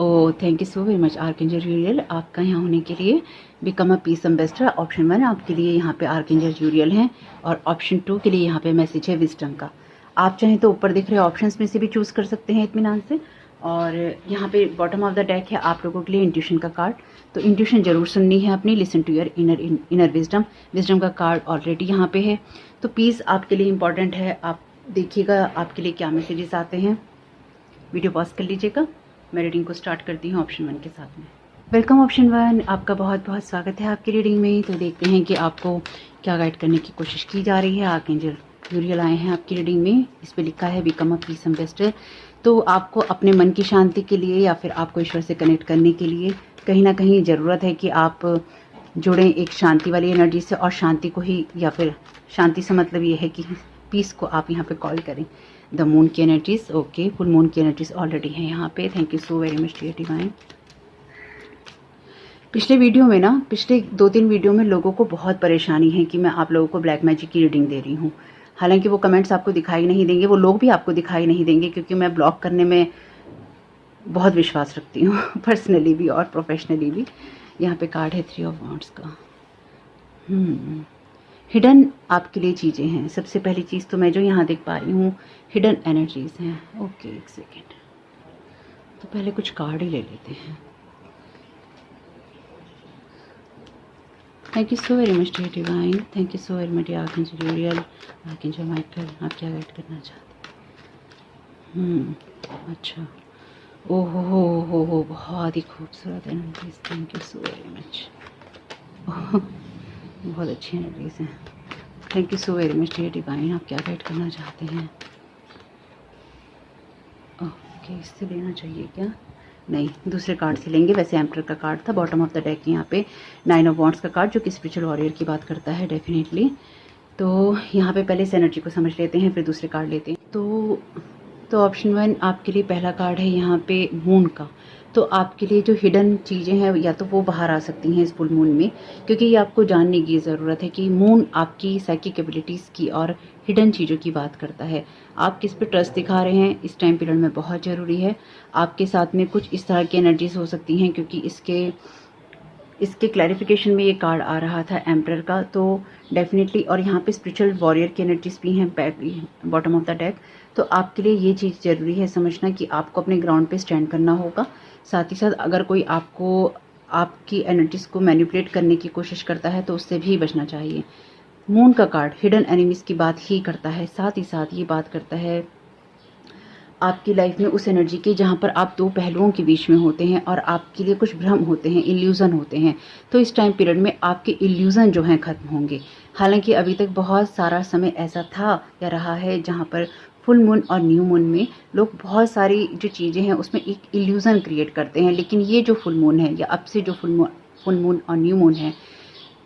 Oh thank you so very much archangel Uriel, आपका यहाँ होने के लिए। Become a peace ambassador, option 1 आपके लिए यहाँ पे आर्कएंजल यूरियल हैं और ऑप्शन 2 के लिए यहाँ पे मैसेज है विजडम का। आप चाहें तो ऊपर दिख रहे ऑप्शंस में से भी चूज़ कर सकते हैं इत्मीनान से। और यहाँ पे बॉटम ऑफ द डेक है आप लोगों के लिए इंट्यूशन का कार्ड। तो इंट्यूशन जरूर सुननी है अपनी, listen to your inner wisdom. Wisdom का कार्ड ऑलरेडी यहाँ पे है। तो पीस आपके लिए इंपॉर्टेंट है, आप देखिएगा आपके लिए क्या मैसेजेस आते हैं। वीडियो पॉज कर लीजिएगा, मैं रीडिंग को स्टार्ट करती हूँ ऑप्शन 1 के साथ में। वेलकम ऑप्शन 1, आपका बहुत बहुत स्वागत है आपकी रीडिंग में। तो देखते हैं कि आपको क्या गाइड करने की कोशिश की जा रही है। आर्कएंजल यूरियल आए हैं आपकी रीडिंग में, इस पर लिखा है बिकम अ पीस एम्बेसडर। तो आपको अपने मन की शांति के लिए या फिर आपको ईश्वर से कनेक्ट करने के लिए कहीं ना कहीं ज़रूरत है कि आप जुड़ें एक शांति वाली एनर्जी से, और शांति को ही, या फिर शांति से मतलब ये है कि पीस को आप यहाँ पे कॉल करें। द मून की एनर्जीज, ओके, फुल मून की एनर्जीज ऑलरेडी है यहाँ पे। Thank you so very much dear divine. पिछले वीडियो में ना, पिछले 2-3 वीडियो में लोगों को बहुत परेशानी है कि मैं आप लोगों को ब्लैक मैजिक की रीडिंग दे रही हूँ। हालांकि वो कमेंट्स आपको दिखाई नहीं देंगे, वो लोग भी आपको दिखाई नहीं देंगे, क्योंकि मैं ब्लॉक करने में बहुत विश्वास रखती हूँ पर्सनली भी और प्रोफेशनली भी। यहाँ पे कार्ड है 3 ऑफ वॉन्ड्स का। हिडन आपके लिए चीज़ें हैं। सबसे पहली चीज़ तो मैं जो यहाँ देख पा रही हूँ, हिडन एनर्जीज हैं। ओके, एक सेकेंड, तो पहले कुछ कार्ड ही ले लेते हैं। Thank you so very much dear divine, thank you so very much dear archangel Uriel, archangel Michael, आप क्या गाइड करना चाहते हैं? अच्छा, ओहो हो, बहुत ही खूबसूरत energies, thank you so very much. बहुत अच्छी एनर्जीज हैं, thank you so very much dear divine, आप क्या गाइड करना चाहते हैं? ओके, इससे लेना चाहिए क्या? नहीं, दूसरे कार्ड से लेंगे। वैसे एम्परर का कार्ड था बॉटम ऑफ द डेक, यहाँ पे 9 ऑफ वॉन्ड्स का कार्ड, जो कि स्पिरिचुअल वॉरियर की बात करता है डेफिनेटली। तो यहाँ पे पहले इस एनर्जी को समझ लेते हैं, फिर दूसरे कार्ड लेते हैं। तो ऑप्शन 1 आपके लिए पहला कार्ड है यहाँ पे मून का। तो आपके लिए जो हिडन चीज़ें हैं या तो वो बाहर आ सकती हैं इस फुल मून में, क्योंकि ये आपको जानने की ज़रूरत है कि मून आपकी साइकिक एबिलिटीज़ की और हिडन चीज़ों की बात करता है। आप किस पे ट्रस्ट दिखा रहे हैं इस टाइम पीरियड में बहुत ज़रूरी है। आपके साथ में कुछ इस तरह की एनर्जीज हो सकती हैं, क्योंकि इसके क्लैरिफिकेशन में ये कार्ड आ रहा था एम्परर का, तो डेफिनेटली। और यहाँ पे स्पिरिचुअल वॉरियर की एनर्जीज भी हैं बॉटम ऑफ द डेक। तो आपके लिए ये चीज़ ज़रूरी है समझना कि आपको अपने ग्राउंड पे स्टैंड करना होगा। साथ ही साथ अगर कोई आपकी एनर्जीज को मैनिपुलेट करने की कोशिश करता है तो उससे भी बचना चाहिए। मून का कार्ड हिडन एनिमीज की बात ही करता है, साथ ही साथ ये बात करता है आपकी लाइफ में उस एनर्जी की जहाँ पर आप 2 पहलुओं के बीच में होते हैं और आपके लिए कुछ भ्रम होते हैं, इल्यूज़न होते हैं। तो इस टाइम पीरियड में आपके इल्यूज़न जो हैं ख़त्म होंगे। हालांकि अभी तक बहुत सारा समय ऐसा था या रहा है जहाँ पर फुल मून और न्यू मून में लोग बहुत सारी जो चीज़ें हैं उसमें एक इल्यूज़न क्रिएट करते हैं। लेकिन ये जो फुल मून है या अब से जो फुल मून और न्यू मून है,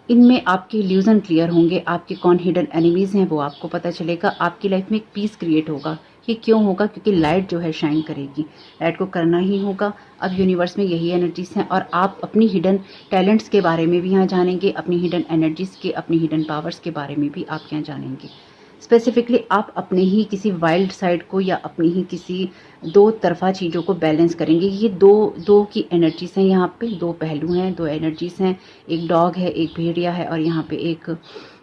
इनमें आपके इल्यूज़न क्लियर होंगे। आपके कौन हिडन एनिमीज़ हैं वो आपको पता चलेगा। आपकी लाइफ में एक पीस क्रिएट होगा ये क्यों होगा? क्योंकि लाइट जो है शाइन करेगी, लाइट को करना ही होगा। अब यूनिवर्स में यही एनर्जीज हैं और आप अपनी हिडन टैलेंट्स के बारे में भी यहाँ जानेंगे, अपनी हिडन एनर्जीज के, अपनी हिडन पावर्स के बारे में भी आप यहाँ जानेंगे। स्पेसिफिकली आप अपने ही किसी वाइल्ड साइड को या अपनी ही किसी दो तरफा चीज़ों को बैलेंस करेंगे। ये दो की एनर्जीज हैं, यहाँ पे दो पहलू हैं, दो एनर्जीज हैं, एक डॉग है, एक भेड़िया है और यहाँ पे एक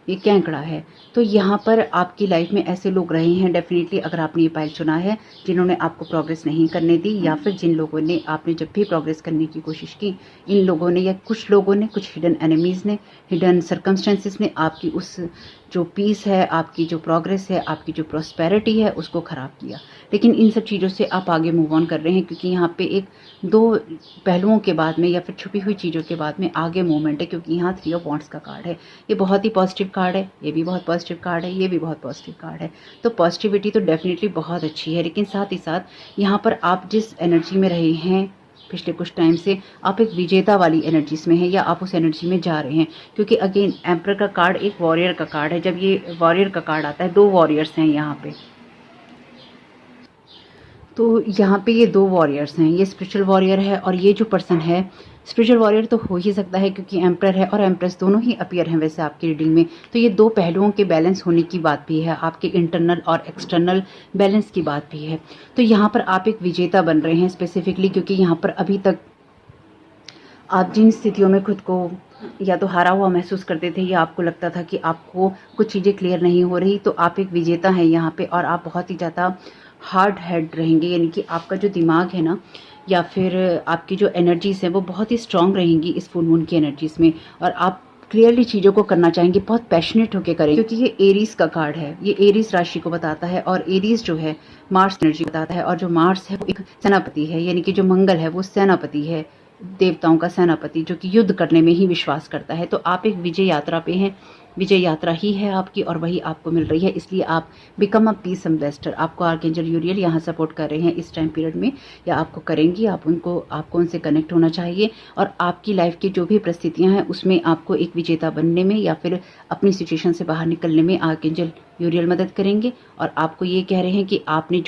केंकड़ा है। तो यहाँ पर आपकी लाइफ में ऐसे लोग रहे हैं डेफिनेटली, अगर आपने ये पाइल चुना है, जिन्होंने आपको प्रोग्रेस नहीं करने दी, या फिर जिन लोगों ने आपने जब भी प्रोग्रेस करने की कोशिश की, इन लोगों ने या कुछ लोगों ने, कुछ हिडन एनिमीज़ ने, हिडन सर्कमस्टेंसेस ने आपकी उस जो पीस है, आपकी जो प्रोग्रेस है, आपकी जो प्रॉस्पेरिटी है, उसको ख़राब किया। लेकिन इन सब चीज़ों से आप आगे मूव ऑन कर रहे हैं, क्योंकि यहाँ पे एक दो पहलुओं के बाद में या फिर छुपी हुई चीज़ों के बाद में आगे मूवमेंट है, क्योंकि यहाँ 3 ऑफ वॉन्ड्स का कार्ड है। ये बहुत ही पॉजिटिव कार्ड है, ये भी बहुत पॉजिटिव कार्ड है, ये भी बहुत पॉजिटिव कार्ड है। तो पॉजिटिविटी तो डेफिनेटली बहुत अच्छी है, लेकिन साथ ही साथ यहाँ पर आप जिस एनर्जी में रहे हैं पिछले कुछ टाइम से, आप एक विजेता वाली एनर्जीज में हैं या आप उस एनर्जी में जा रहे हैं। क्योंकि अगेन एम्परर का कार्ड एक वॉरियर का कार्ड है। जब ये वॉरियर का कार्ड आता है, 2 वॉरियर्स हैं यहाँ पे, तो यहाँ पे ये 2 वॉरियर्स हैं, ये स्पिरिचुअल वॉरियर है और ये जो पर्सन है स्पिरिचुअल वॉरियर तो हो ही सकता है, क्योंकि एम्परर है और एम्प्रेस दोनों ही अपीयर हैं वैसे आपकी रीडिंग में। तो ये 2 पहलुओं के बैलेंस होने की बात भी है, आपके इंटरनल और एक्सटर्नल बैलेंस की बात भी है। तो यहाँ पर आप एक विजेता बन रहे हैं स्पेसिफिकली, क्योंकि यहाँ पर अभी तक आप जिन स्थितियों में खुद को या तो हारा हुआ महसूस करते थे या आपको लगता था कि आपको कुछ चीज़ें क्लियर नहीं हो रही, तो आप एक विजेता हैं यहाँ पे और आप बहुत ही ज़्यादा हार्ड हेड रहेंगे। यानी कि आपका जो दिमाग है ना, या फिर आपकी जो एनर्जीज़ हैं, वो बहुत ही स्ट्रांग रहेंगी इस फुल मून की एनर्जीज़ में, और आप क्लियरली चीज़ों को करना चाहेंगे, बहुत पैशनेट होकर करेंगे। क्योंकि ये एरीज का कार्ड है, ये एरीज राशि को बताता है और एरीज जो है मार्स एनर्जी बताता है, और जो मार्स है वो एक सेनापति है, यानी कि जो मंगल है वो सेनापति है, देवताओं का सेनापति, जो कि युद्ध करने में ही विश्वास करता है। तो आप एक विजय यात्रा पे हैं, विजय यात्रा ही है आपकी और वही आपको मिल रही है, इसलिए आप बिकम अ पीस एम्बेसडर। आपको आर्कएंजल यूरियल यहाँ सपोर्ट कर रहे हैं इस टाइम पीरियड में, या आपको करेंगी, आपको उनसे कनेक्ट होना चाहिए और आपकी लाइफ की जो भी परिस्थितियाँ हैं उसमें आपको एक विजेता बनने में या फिर अपनी सिचुएशन से बाहर निकलने में आर्कएंजल यूरियल मदद करेंगे। और आपको ये कह रहे हैं कि आपने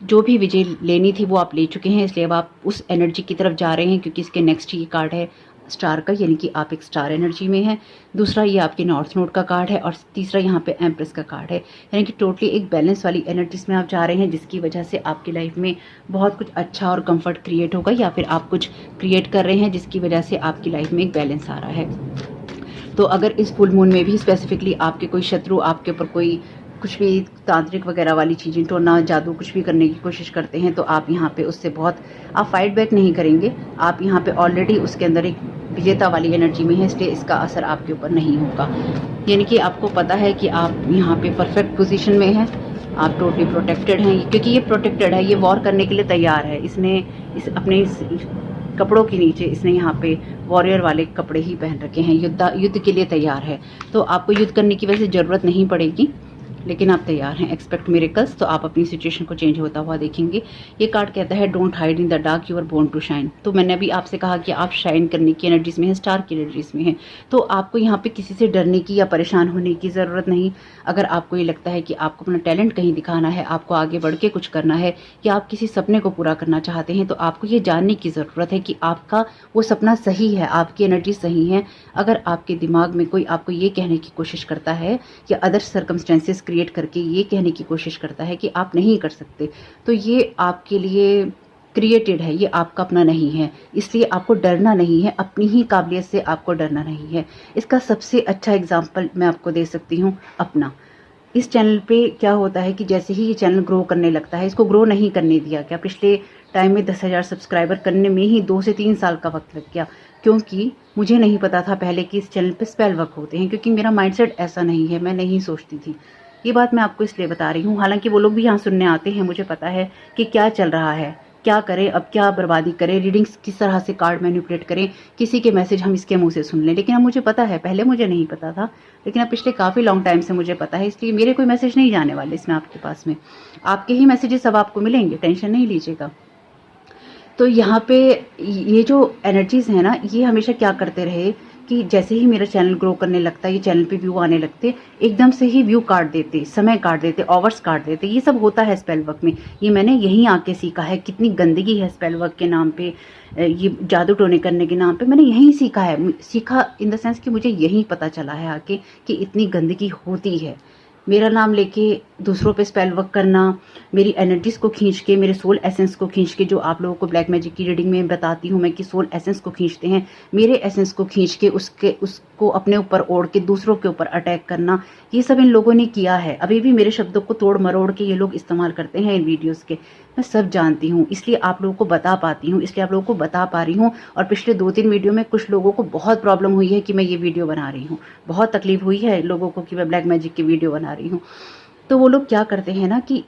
जो भी विजय लेनी थी वो आप ले चुके हैं, इसलिए अब आप उस एनर्जी की तरफ जा रहे हैं, क्योंकि इसके नेक्स्ट ये कार्ड है स्टार का, यानी कि आप एक स्टार एनर्जी में हैं। दूसरा ये आपके नॉर्थ नोड का कार्ड है और तीसरा यहाँ पे एम्प्रेस का कार्ड है, यानी कि टोटली एक बैलेंस वाली एनर्जीज में आप जा रहे हैं, जिसकी वजह से आपकी लाइफ में बहुत कुछ अच्छा और कंफर्ट क्रिएट होगा, या फिर आप कुछ क्रिएट कर रहे हैं जिसकी वजह से आपकी लाइफ में एक बैलेंस आ रहा है। तो अगर इस फुल मून में भी स्पेसिफिकली आपके कोई शत्रु आपके ऊपर कोई कुछ भी तांत्रिक वगैरह वाली चीज़ें, टोना जादू कुछ भी करने की कोशिश करते हैं, तो आप यहाँ पे उससे बहुत आप फाइट बैक नहीं करेंगे। आप यहाँ पे ऑलरेडी उसके अंदर एक विजेता वाली एनर्जी में है, इसलिए इसका असर आपके ऊपर नहीं होगा। यानी कि आपको पता है कि आप यहाँ पे परफेक्ट पोजीशन में हैं, आप टोटली प्रोटेक्टेड हैं, क्योंकि ये प्रोटेक्टेड है, ये वॉर करने के लिए तैयार है। इसने अपने कपड़ों के नीचे इसने यहाँ पे वॉरियर वाले कपड़े ही पहन रखे हैं, युद्ध के लिए तैयार है। तो आपको युद्ध करने की वैसे ज़रूरत नहीं पड़ेगी, लेकिन आप तैयार हैं। एक्सपेक्ट मिरेकल्स, तो आप अपनी सिचुएशन को चेंज होता हुआ देखेंगे। ये कार्ड कहता है don't hide in the dark, you are born to shine. तो मैंने अभी आपसे कहा कि आप शाइन करने की एनर्जीज में हैं, स्टार की एनर्जीज में हैं, तो आपको यहाँ पे किसी से डरने की या परेशान होने की ज़रूरत नहीं। अगर आपको ये लगता है कि आपको अपना टैलेंट कहीं दिखाना है, आपको आगे बढ़ के कुछ करना है, या आप किसी सपने को पूरा करना चाहते हैं, तो आपको ये जानने की ज़रूरत है कि आपका वो सपना सही है, आपकी एनर्जी सही है। अगर आपके दिमाग में कोई आपको ये कहने की कोशिश करता है या अदर सर्कमस्टेंसेस क्रिएट करके ये कहने की कोशिश करता है कि आप नहीं कर सकते, तो ये आपके लिए क्रिएटेड है, ये आपका अपना नहीं है, इसलिए आपको डरना नहीं है, अपनी ही काबिलियत से आपको डरना नहीं है। इसका सबसे अच्छा एग्जाम्पल मैं आपको दे सकती हूँ अपना। इस चैनल पे क्या होता है कि जैसे ही ये चैनल ग्रो करने लगता है, इसको ग्रो नहीं करने दिया गया। पिछले टाइम में 10,000 सब्सक्राइबर करने में ही 2 से 3 साल का वक्त लग गया, क्योंकि मुझे नहीं पता था पहले कि इस चैनल पे स्पेल वर्क होते हैं, क्योंकि मेरा माइंडसेट ऐसा नहीं है, मैं नहीं सोचती थी। ये बात मैं आपको इसलिए बता रही हूँ, हालांकि वो लोग भी यहाँ सुनने आते हैं, मुझे पता है कि क्या चल रहा है, क्या करें, अब क्या बर्बादी करें, रीडिंग्स किस तरह से कार्ड मैनिपुलेट करें, किसी के मैसेज हम इसके मुंह से सुन लें। लेकिन अब मुझे पता है, पहले मुझे नहीं पता था, लेकिन अब पिछले काफ़ी लॉन्ग टाइम से मुझे पता है, इसलिए मेरे कोई मैसेज नहीं जाने वाले इसमें आपके पास में। आपके ही मैसेजेस सब आपको मिलेंगे, टेंशन नहीं लीजिएगा। तो यहाँ पे ये जो एनर्जीज़ हैं ना, ये हमेशा क्या करते रहे कि कि जैसे ही मेरा चैनल ग्रो करने लगता, ये चैनल पे व्यू आने लगते, एकदम से ही व्यू काट देते, समय काट देते, आवर्स काट देते। ये सब होता है स्पेल वर्क में। ये मैंने यहीं आके सीखा है। कितनी गंदगी है स्पेल वर्क के नाम पे, ये जादू टोने करने के नाम पे, मैंने यहीं सीखा है। सीखा इन द सेंस कि मुझे यहीं पता चला है आके कि इतनी गंदगी होती है। मेरा नाम लेके दूसरों पे स्पेल वर्क करना, मेरी एनर्जीज को खींच के, मेरे सोल एसेंस को खींच के, जो आप लोगों को ब्लैक मैजिक की रीडिंग में बताती हूँ मैं कि सोल एसेंस को खींचते हैं, मेरे एसेंस को खींच के उसको अपने ऊपर ओढ़ के दूसरों के ऊपर अटैक करना, ये सब इन लोगों ने किया है। अभी भी मेरे शब्दों को तोड़ मरोड़ के ये लोग इस्तेमाल करते हैं इन वीडियोज़ के। मैं सब जानती हूँ, इसलिए आप लोगों को बता पाती हूँ, इसलिए आप लोगों को बता पा रही हूँ। और पिछले 2-3 वीडियो में कुछ लोगों को बहुत प्रॉब्लम हुई है कि मैं ये वीडियो बना रही हूँ, बहुत तकलीफ हुई है लोगों को कि मैं ब्लैक मैजिक की वीडियो बना रही हूँ। तो वो लोग क्या करते हैं ना कि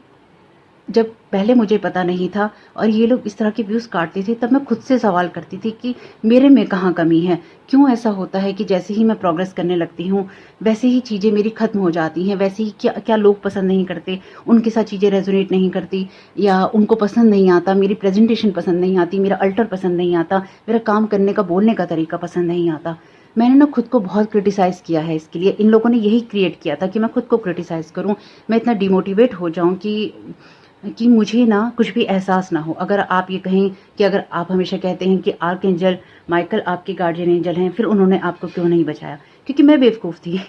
जब पहले मुझे पता नहीं था और ये लोग इस तरह के व्यूज़ काटते थे, तब मैं खुद से सवाल करती थी कि मेरे में कहाँ कमी है, क्यों ऐसा होता है कि जैसे ही मैं प्रोग्रेस करने लगती हूँ वैसे ही चीज़ें मेरी ख़त्म हो जाती हैं, वैसे ही क्या क्या लोग पसंद नहीं करते, उनके साथ चीज़ें रेजोनेट नहीं करती, या उनको पसंद नहीं आता, मेरी प्रेजेंटेशन पसंद नहीं आती, मेरा अल्टर पसंद नहीं आता, मेरा काम करने का, बोलने का तरीका पसंद नहीं आता। मैंने ना खुद को बहुत क्रिटिसाइज़ किया है इसके लिए। इन लोगों ने यही क्रिएट किया था कि मैं खुद को क्रिटिसाइज़ करूँ, मैं इतना डिमोटिवेट हो जाऊँ कि मुझे ना कुछ भी एहसास ना हो। अगर आप ये कहें कि अगर आप हमेशा कहते हैं कि आर्कएंजल माइकल आपके गार्जियन एंजल हैं, फिर उन्होंने आपको क्यों नहीं बचाया? क्योंकि मैं बेवकूफ़ थी।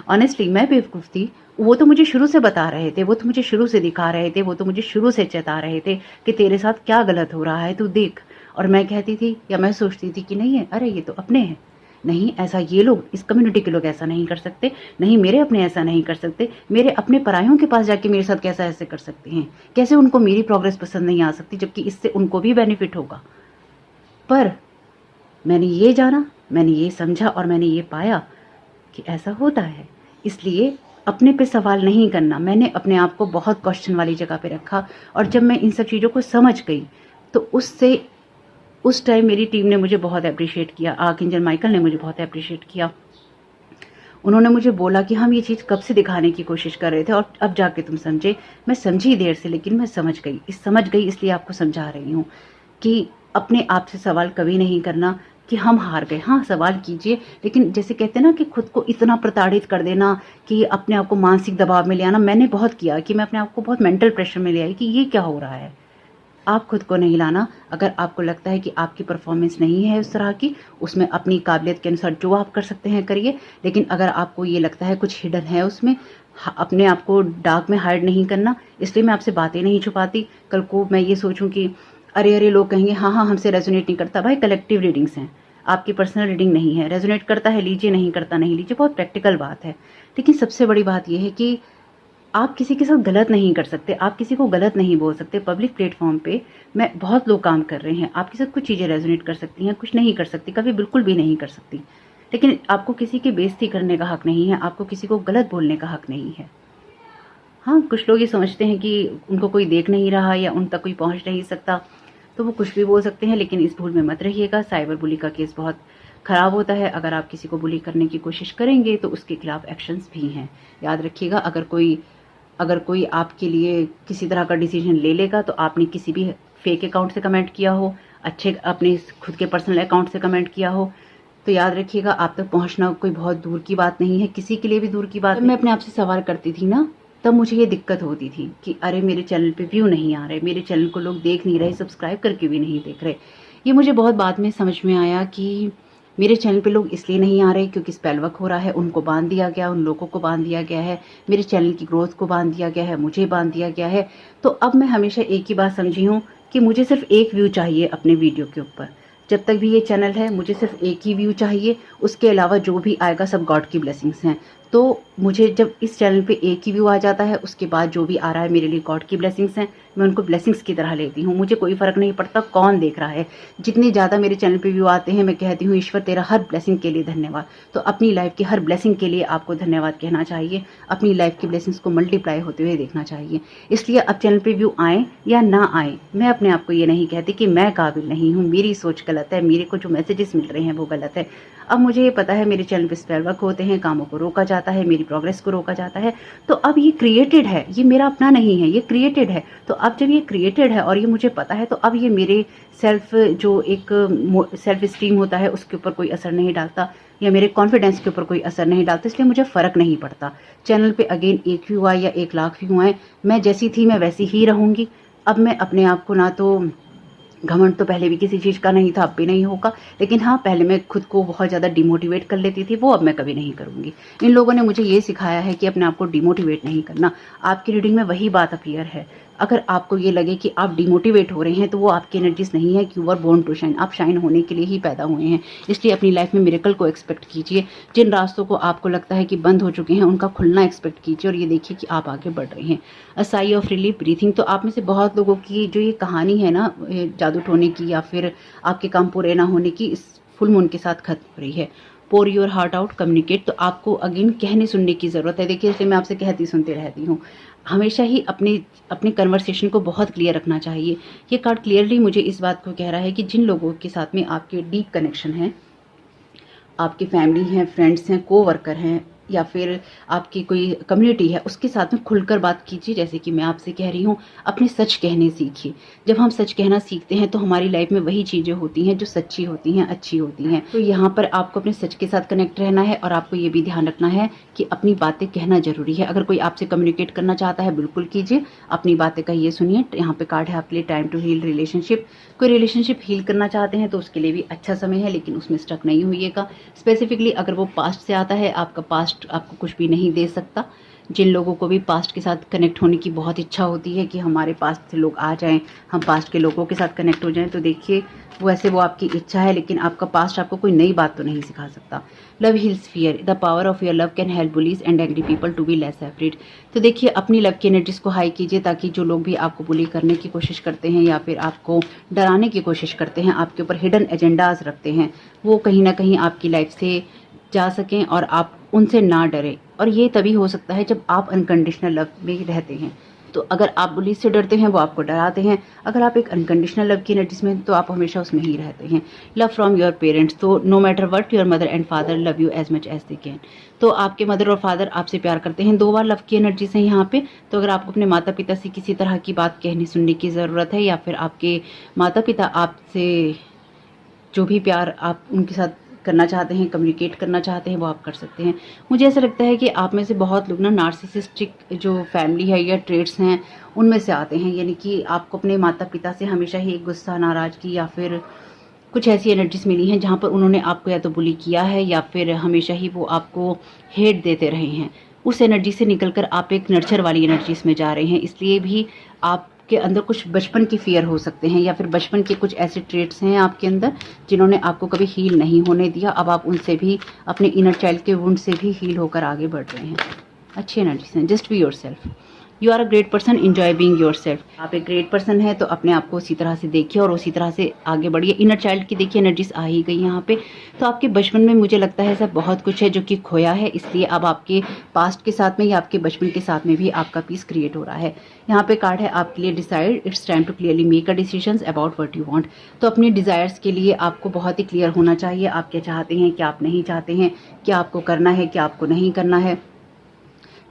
ऑनेस्टली मैं बेवकूफ़ थी। वो तो मुझे शुरू से बता रहे थे, वो तो मुझे शुरू से दिखा रहे थे, वो तो मुझे शुरू से चेता रहे थे कि तेरे साथ क्या गलत हो रहा है, तू देख। और मैं कहती थी या मैं सोचती थी कि नहीं है, अरे ये तो अपने हैं, नहीं ऐसा ये लोग, इस कम्युनिटी के लोग ऐसा नहीं कर सकते, नहीं मेरे अपने ऐसा नहीं कर सकते, मेरे अपने परायों के पास जाके मेरे साथ कैसा ऐसे कर सकते हैं, कैसे उनको मेरी प्रोग्रेस पसंद नहीं आ सकती जबकि इससे उनको भी बेनिफिट होगा। पर मैंने ये जाना, मैंने ये समझा और मैंने ये पाया कि ऐसा होता है। इसलिए अपने पे सवाल नहीं करना। मैंने अपने आप को बहुत क्वेश्चन वाली जगह पे रखा और जब मैं इन सब चीज़ों को समझ गई तो उस टाइम मेरी टीम ने मुझे बहुत अप्रिशिएट किया, आर्कएंजल माइकल ने मुझे बहुत अप्रिशिएट किया। उन्होंने मुझे बोला कि हम ये चीज़ कब से दिखाने की कोशिश कर रहे थे और अब जाके तुम समझे। मैं समझी देर से, लेकिन मैं समझ गई इसलिए आपको समझा रही हूँ कि अपने आप से सवाल कभी नहीं करना कि हम हार गए। हाँ, सवाल कीजिए, लेकिन जैसे कहते हैं ना कि खुद को इतना प्रताड़ित कर देना कि अपने आप को मानसिक दबाव में ले आना, मैंने बहुत किया कि मैं अपने आप को बहुत मेंटल प्रेशर में ले आई कि ये क्या हो रहा है। आप खुद को नहीं लाना। अगर आपको लगता है कि आपकी परफॉर्मेंस नहीं है उस तरह की, उसमें अपनी काबिलियत के अनुसार जो आप कर सकते हैं करिए, लेकिन अगर आपको ये लगता है कुछ हिडन है उसमें, अपने आप को डार्क में हाइड नहीं करना। इसलिए मैं आपसे बातें नहीं छुपाती। कल को मैं ये सोचूं कि अरे लोग कहेंगे हाँ हमसे रेजोनेट नहीं करता। भाई कलेक्टिव रीडिंग्स हैं, आपकी पर्सनल रीडिंग नहीं है। रेजोनेट करता है लीजिए, नहीं करता नहीं लीजिए, बहुत प्रैक्टिकल बात है। लेकिन सबसे बड़ी बात यह है कि आप किसी के साथ गलत नहीं कर सकते, आप किसी को गलत नहीं बोल सकते। पब्लिक प्लेटफॉर्म पे मैं बहुत लोग काम कर रहे हैं, आपके साथ कुछ चीज़ें रेजोनेट कर सकती हैं, कुछ नहीं कर सकती, कभी बिल्कुल भी नहीं कर सकती। लेकिन आपको किसी की बेइज्जती करने का हक नहीं है, आपको किसी को गलत बोलने का हक नहीं है। हाँ, कुछ लोग ये समझते हैं कि उनको कोई देख नहीं रहा या उन तक कोई पहुँच नहीं सकता, तो वो कुछ भी बोल सकते हैं, लेकिन इस भूल में मत रहिएगा। साइबर बुली का केस बहुत ख़राब होता है। अगर आप किसी को बुली करने की कोशिश करेंगे तो उसके खिलाफ एक्शंस भी हैं। याद रखिएगा, अगर कोई आपके लिए किसी तरह का डिसीजन ले लेगा तो आपने किसी भी फेक अकाउंट से कमेंट किया हो, अच्छे अपने खुद के पर्सनल अकाउंट से कमेंट किया हो, तो याद रखिएगा आप तक पहुंचना कोई बहुत दूर की बात नहीं है, किसी के लिए भी दूर की बात नहीं। मैं अपने आप से सवाल करती थी ना, तब मुझे ये दिक्कत होती थी कि अरे मेरे चैनल पे व्यू नहीं आ रहे, मेरे चैनल को लोग देख नहीं रहे, सब्सक्राइब करके भी नहीं देख रहे। ये मुझे बहुत बाद में समझ में आया कि मेरे चैनल पे लोग इसलिए नहीं आ रहे क्योंकि स्पेल वर्क हो रहा है, उनको बांध दिया गया, उन लोगों को बांध दिया गया है, मेरे चैनल की ग्रोथ को बांध दिया गया है, मुझे बांध दिया गया है। तो अब मैं हमेशा एक ही बात समझी हूँ कि मुझे सिर्फ एक व्यू चाहिए अपने वीडियो के ऊपर। जब तक भी ये चैनल है मुझे सिर्फ एक ही व्यू चाहिए, उसके अलावा जो भी आएगा सब गॉड की ब्लेसिंग्स हैं। तो मुझे जब इस चैनल पे एक ही व्यू आ जाता है, उसके बाद जो भी आ रहा है मेरे लिए गॉड की ब्लेसिंग्स हैं, मैं उनको ब्लेसिंग्स की तरह लेती हूँ। मुझे कोई फ़र्क नहीं पड़ता कौन देख रहा है। जितने ज़्यादा मेरे चैनल पे व्यू आते हैं मैं कहती हूँ ईश्वर तेरा हर ब्लेसिंग के लिए धन्यवाद। तो अपनी लाइफ की हर ब्लेसिंग के लिए आपको धन्यवाद कहना चाहिए, अपनी लाइफ की ब्लेसिंग्स को मल्टीप्लाई होते हुए देखना चाहिए। इसलिए अब चैनल पे व्यू आए या ना आए, मैं अपने आप को ये नहीं कहती कि मैं काबिल नहीं हूँ, मेरी सोच गलत है, मेरे को जो मैसेजेस मिल रहे हैं वो गलत है। अब मुझे ये पता है मेरे चैनल पे स्पेल वर्क होते हैं, कामों को रोका जाता जाता है, मेरी प्रोग्रेस को रोका जाता है। तो अब ये क्रिएटेड है, ये मेरा अपना नहीं है, ये क्रिएटेड है। तो अब जब ये क्रिएटेड है और ये मुझे पता है, तो अब ये मेरे सेल्फ जो एक सेल्फ स्टीम होता है उसके ऊपर कोई असर नहीं डालता, या मेरे कॉन्फिडेंस के ऊपर कोई असर नहीं डालता, इसलिए मुझे फ़र्क नहीं पड़ता। चैनल पे अगेन 1 व्यू आए या 1 लाख व्यू आए, मैं जैसी थी मैं वैसी ही रहूँगी। अब मैं अपने आप को ना तो घमंड तो पहले भी किसी चीज़ का नहीं था, अब भी नहीं होगा, लेकिन हाँ, पहले मैं खुद को बहुत ज़्यादा डिमोटिवेट कर लेती थी, वो अब मैं कभी नहीं करूँगी। इन लोगों ने मुझे ये सिखाया है कि अपने आप को डिमोटिवेट नहीं करना। आपकी रीडिंग में वही बात अपीयर है। अगर आपको ये लगे कि आप डिमोटिवेट हो रहे हैं, तो वो आपकी एनर्जीज नहीं है कि you are born to shine. आप शाइन होने के लिए ही पैदा हुए हैं, इसलिए अपनी लाइफ में मिरेकल को एक्सपेक्ट कीजिए। जिन रास्तों को आपको लगता है कि बंद हो चुके हैं, उनका खुलना एक्सपेक्ट कीजिए और ये देखिए कि आप आगे बढ़ रहे हैं। अ साई ऑफ रिलीफ ब्रीथिंग। तो आप में से बहुत लोगों की जो ये कहानी है ना, जादू टोने की या फिर आपके काम पूरे ना होने की, इस फुल मून के साथ खत्म हो रही है। पोर योर हार्ट आउट, कम्युनिकेट। तो आपको अगेन कहने सुनने की ज़रूरत है। देखिए, जैसे मैं आपसे कहती सुनती रहती हूँ, हमेशा ही अपने अपने कन्वर्सेशन को बहुत क्लियर रखना चाहिए। ये कार्ड क्लियरली मुझे इस बात को कह रहा है कि जिन लोगों के साथ में आपके डीप कनेक्शन है, आपकी फैमिली हैं, फ्रेंड्स हैं, कोवर्कर हैं, या फिर आपकी कोई कम्युनिटी है, उसके साथ में खुलकर बात कीजिए। जैसे कि मैं आपसे कह रही हूँ, अपने सच कहने सीखिए। जब हम सच कहना सीखते हैं तो हमारी लाइफ में वही चीज़ें होती हैं जो सच्ची होती हैं, अच्छी होती हैं। तो यहाँ पर आपको अपने सच के साथ कनेक्ट रहना है और आपको ये भी ध्यान रखना है कि अपनी बातें कहना ज़रूरी है। अगर कोई आपसे कम्युनिकेट करना चाहता है, बिल्कुल कीजिए, अपनी बातें कहिए, सुनिए। यहाँ पे कार्ड है आपके लिए टाइम टू हील रिलेशनशिप। कोई रिलेशनशिप हील करना चाहते हैं तो उसके लिए भी अच्छा समय है, लेकिन उसमें स्टक नहीं होइएगा। स्पेसिफिकली अगर वो पास्ट से आता है, आपका पास्ट आपको कुछ भी नहीं दे सकता। जिन लोगों को भी पास्ट के साथ कनेक्ट होने की बहुत इच्छा होती है कि हमारे पास्ट से लोग आ जाएं, हम पास्ट के लोगों के साथ कनेक्ट हो जाएं, तो देखिए वैसे वो आपकी इच्छा है, लेकिन आपका पास्ट आपको कोई नई बात तो नहीं सिखा सकता। Love heals fear. The power of your love can help bullies and angry people to be less afraid. तो देखिए, अपनी लव की एनर्जीज को हाई कीजिए, ताकि जो लोग भी आपको बुली करने की कोशिश करते हैं या फिर आपको डराने की कोशिश करते हैं, आपके ऊपर हिडन एजेंडाज रखते हैं, वो कहीं ना कहीं आपकी लाइफ से जा सकें और आप उनसे ना डरें। और ये तभी हो सकता है जब आप अनकंडीशनल लव में रहते हैं। तो अगर आप बुली से डरते हैं, वो आपको डराते हैं। अगर आप एक अनकंडीशनल लव की एनर्जीज में, तो आप हमेशा उसमें ही रहते हैं। Love from your parents. तो no matter what, your mother and father love you as much as they can. तो आपके मदर और फादर आपसे प्यार करते हैं। 2 बार लव की एनर्जीज हैं यहाँ पे। तो अगर आपको अपने माता पिता से किसी तरह की बात कहने सुनने की ज़रूरत है, या फिर आपके माता पिता आपसे जो भी प्यार आप उनके साथ करना चाहते हैं, कम्युनिकेट करना चाहते हैं, वो आप कर सकते हैं। मुझे ऐसा लगता है कि आप में से बहुत लोग ना नार्सिसिस्टिक जो फैमिली है या ट्रेड्स हैं, उनमें से आते हैं। यानी कि आपको अपने माता पिता से हमेशा ही गुस्सा, नाराज़गी या फिर कुछ ऐसी एनर्जीज मिली हैं जहाँ पर उन्होंने आपको या तो बुली किया है, या फिर हमेशा ही वो आपको हेट देते रहे हैं। उस एनर्जी से निकलकर आप एक नर्चर वाली एनर्जीज में जा रहे हैं। इसलिए भी आपके अंदर कुछ बचपन की फियर हो सकते हैं, या फिर बचपन के कुछ ऐसे ट्रेट्स हैं आपके अंदर जिन्होंने आपको कभी हील नहीं होने दिया। अब आप उनसे भी, अपने इनर चाइल्ड के वुंड से भी हील होकर आगे बढ़ रहे हैं। अच्छी एनर्जीज हैं। Just be yourself. You are a great person, enjoy being yourself. आप एक ग्रेट पर्सन है, तो अपने आप को उसी तरह से देखिए और उसी तरह से आगे बढ़िए। इनर चाइल्ड की देखिए एनर्जीज आ ही गई यहाँ पे। तो आपके बचपन में मुझे लगता है ऐसा बहुत कुछ है जो कि खोया है, इसलिए अब आपके पास्ट के साथ में या आपके बचपन के साथ में भी आपका पीस क्रिएट हो रहा है। यहाँ पे कार्ड है आपके लिए decide. It's time to clearly make a decisions about what you want. तो अपने डिजायर्स के लिए आपको बहुत ही क्लियर होना चाहिए। आप क्या चाहते हैं, क्या आप नहीं चाहते हैं, क्या आपको करना है, क्या आपको नहीं करना है,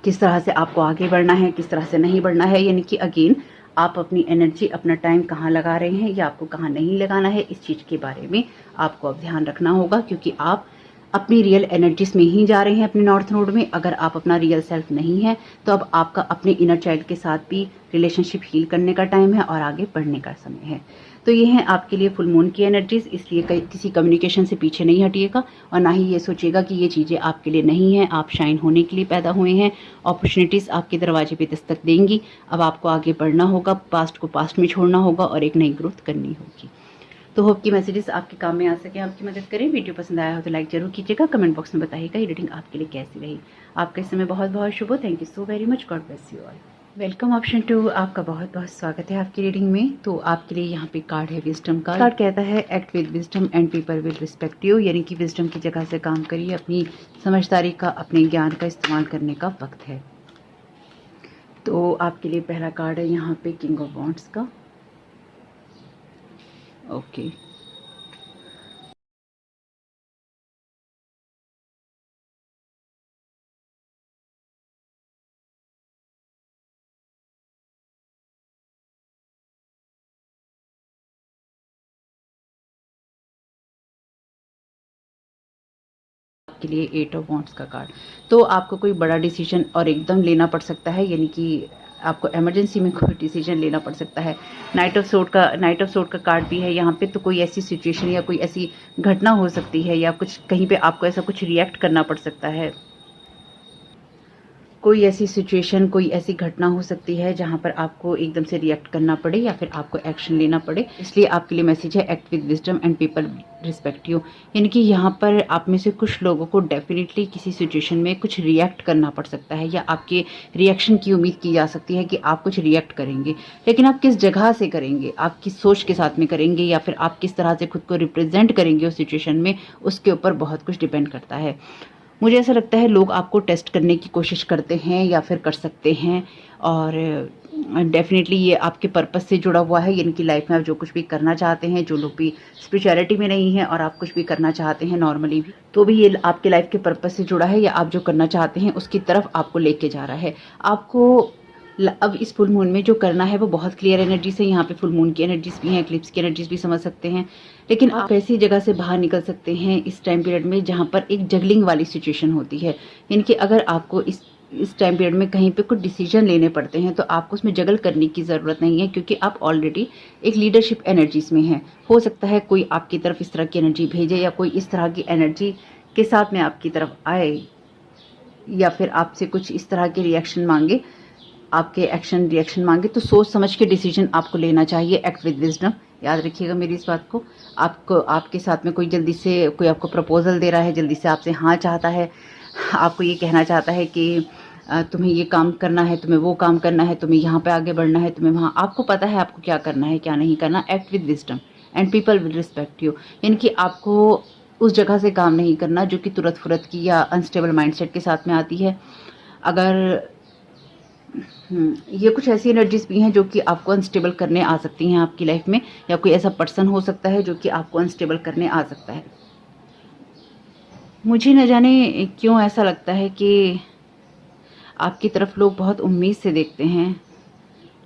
किस तरह से आपको आगे बढ़ना है, किस तरह से नहीं बढ़ना है। यानी कि अगेन आप अपनी एनर्जी, अपना टाइम कहाँ लगा रहे हैं या आपको कहाँ नहीं लगाना है, इस चीज़ के बारे में आपको अब ध्यान रखना होगा, क्योंकि आप अपनी रियल एनर्जीज में ही जा रहे हैं अपने नॉर्थ नोड में। अगर आप अपना रियल सेल्फ नहीं है, तो अब आपका अपने इनर चाइल्ड के साथ भी रिलेशनशिप हील करने का टाइम है और आगे बढ़ने का समय है। तो ये है आपके लिए फुल मून की एनर्जीज। इसलिए किसी कम्युनिकेशन से पीछे नहीं हटिएगा और ना ही ये सोचिएगा कि ये चीज़ें आपके लिए नहीं हैं। आप शाइन होने के लिए पैदा हुए हैं। अपॉर्चुनिटीज़ आपके दरवाजे पे दस्तक देंगी। अब आपको आगे बढ़ना होगा, पास्ट को पास्ट में छोड़ना होगा और एक नई ग्रोथ करनी होगी। तो होप की मैसेजेस आपके काम में आ सके, आपकी मदद करें। वीडियो पसंद आया हो तो लाइक जरूर कीजिएगा। कमेंट बॉक्स में बताइएगा ये रीडिंग आपके लिए कैसी रही। आपका इस समय बहुत बहुत शुभ हो। Thank you so very much. God bless you all. Welcome option 2, आपका बहुत बहुत स्वागत है आपकी रीडिंग में। तो आपके लिए यहाँ पे कार्ड है विजडम का। कार्ड कहता है act with wisdom and people will respect you. यानी कि विजडम की जगह से काम करिए, अपनी समझदारी का, अपने ज्ञान का इस्तेमाल करने का वक्त है। तो आपके लिए पहला कार्ड है यहाँ पे किंग ऑफ वॉन्ड्स का। ओके, आपके लिए 8 ऑफ वॉन्ड्स का कार्ड। तो आपको कोई बड़ा डिसीजन और एकदम लेना पड़ सकता है, यानी कि आपको इमरजेंसी में कोई डिसीजन लेना पड़ सकता है। नाइट ऑफ सोर्ड का कार्ड भी है यहाँ पे। तो कोई ऐसी सिचुएशन या कोई ऐसी घटना हो सकती है, या कुछ कहीं पे आपको ऐसा कुछ रिएक्ट करना पड़ सकता है। कोई ऐसी सिचुएशन, कोई ऐसी घटना हो सकती है जहां पर आपको एकदम से रिएक्ट करना पड़े या फिर आपको एक्शन लेना पड़े। इसलिए आपके लिए मैसेज है, act with wisdom and people respect you. यानी कि यहाँ पर आप में से कुछ लोगों को डेफिनेटली किसी सिचुएशन में कुछ रिएक्ट करना पड़ सकता है, या आपके रिएक्शन की उम्मीद की जा सकती है कि आप कुछ रिएक्ट करेंगे। लेकिन आप किस जगह से करेंगे, आप किस सोच के साथ में करेंगे, या फिर आप किस तरह से खुद को रिप्रेजेंट करेंगे उस सिचुएशन में, उसके ऊपर बहुत कुछ डिपेंड करता है। मुझे ऐसा लगता है लोग आपको टेस्ट करने की कोशिश करते हैं या फिर कर सकते हैं, और डेफिनेटली ये आपके पर्पस से जुड़ा हुआ है। यानी कि लाइफ में आप जो कुछ भी करना चाहते हैं, जो लोग भी स्पिरिचुअलिटी में नहीं है और आप कुछ भी करना चाहते हैं नॉर्मली भी, तो भी ये आपके लाइफ के पर्पस से जुड़ा है, या आप जो करना चाहते हैं उसकी तरफ आपको लेके जा रहा है। आपको अब इस फुल मून में जो करना है वो बहुत क्लियर एनर्जी से, यहाँ पे फुल मून की एनर्जीज भी हैं, एक्लिप्स की एनर्जीज भी समझ सकते हैं। लेकिन आप ऐसी जगह से बाहर निकल सकते हैं इस टाइम पीरियड में जहाँ पर एक जगलिंग वाली सिचुएशन होती है। यानी कि अगर आपको इस टाइम पीरियड में कहीं पे कुछ डिसीजन लेने पड़ते हैं तो आपको उसमें जगल करने की ज़रूरत नहीं है, क्योंकि आप ऑलरेडी एक लीडरशिप एनर्जीज में हैं। हो सकता है कोई आपकी तरफ इस तरह की एनर्जी भेजे, या कोई इस तरह की एनर्जी के साथ में आपकी तरफ आए, या फिर आपसे कुछ इस तरह के रिएक्शन मांगे, आपके एक्शन रिएक्शन मांगे। तो सोच समझ के डिसीजन आपको लेना चाहिए, एक्ट विद विजडम। याद रखिएगा मेरी इस बात को। आपके साथ में कोई जल्दी से कोई आपको प्रपोजल दे रहा है, जल्दी से आपसे हाँ चाहता है, आपको ये कहना चाहता है कि तुम्हें ये काम करना है, तुम्हें वो काम करना है, तुम्हें यहाँ पे आगे बढ़ना है, तुम्हें वहाँ, आपको पता है आपको क्या करना है क्या नहीं करना। Act with wisdom and people will respect you. यानी कि आपको उस जगह से काम नहीं करना जो कि तुरंत फुरत की या अनस्टेबल माइंडसेट के साथ में आती है। अगर ये कुछ ऐसी एनर्जीज भी हैं जो कि आपको अनस्टेबल करने आ सकती हैं आपकी लाइफ में, या कोई ऐसा पर्सन हो सकता है जो कि आपको अनस्टेबल करने आ सकता है। मुझे न जाने क्यों ऐसा लगता है कि आपकी तरफ लोग बहुत उम्मीद से देखते हैं,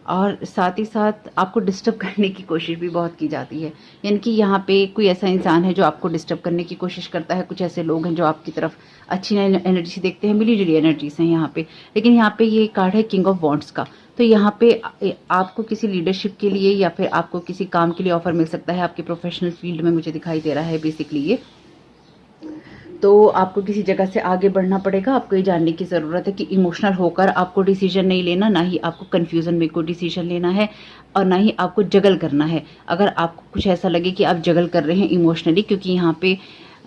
और साथ ही साथ आपको डिस्टर्ब करने की कोशिश भी बहुत की जाती है। यानी कि यहाँ पे कोई ऐसा इंसान है जो आपको डिस्टर्ब करने की कोशिश करता है, कुछ ऐसे लोग हैं जो आपकी तरफ अच्छी एनर्जी से देखते हैं, मिली जुली एनर्जीज हैं यहाँ पे। लेकिन यहाँ पे ये कार्ड है किंग ऑफ वॉन्ड्स का। तो यहाँ पे आपको किसी लीडरशिप के लिए या फिर आपको किसी काम के लिए ऑफर मिल सकता है, आपके प्रोफेशनल फील्ड में मुझे दिखाई दे रहा है बेसिकली ये। तो आपको किसी जगह से आगे बढ़ना पड़ेगा। आपको ये जानने की ज़रूरत है कि इमोशनल होकर आपको डिसीजन नहीं लेना, ना ही आपको कन्फ्यूज़न में कोई डिसीजन लेना है, और ना ही आपको जगल करना है। अगर आपको कुछ ऐसा लगे कि आप जगल कर रहे हैं इमोशनली, क्योंकि यहाँ पे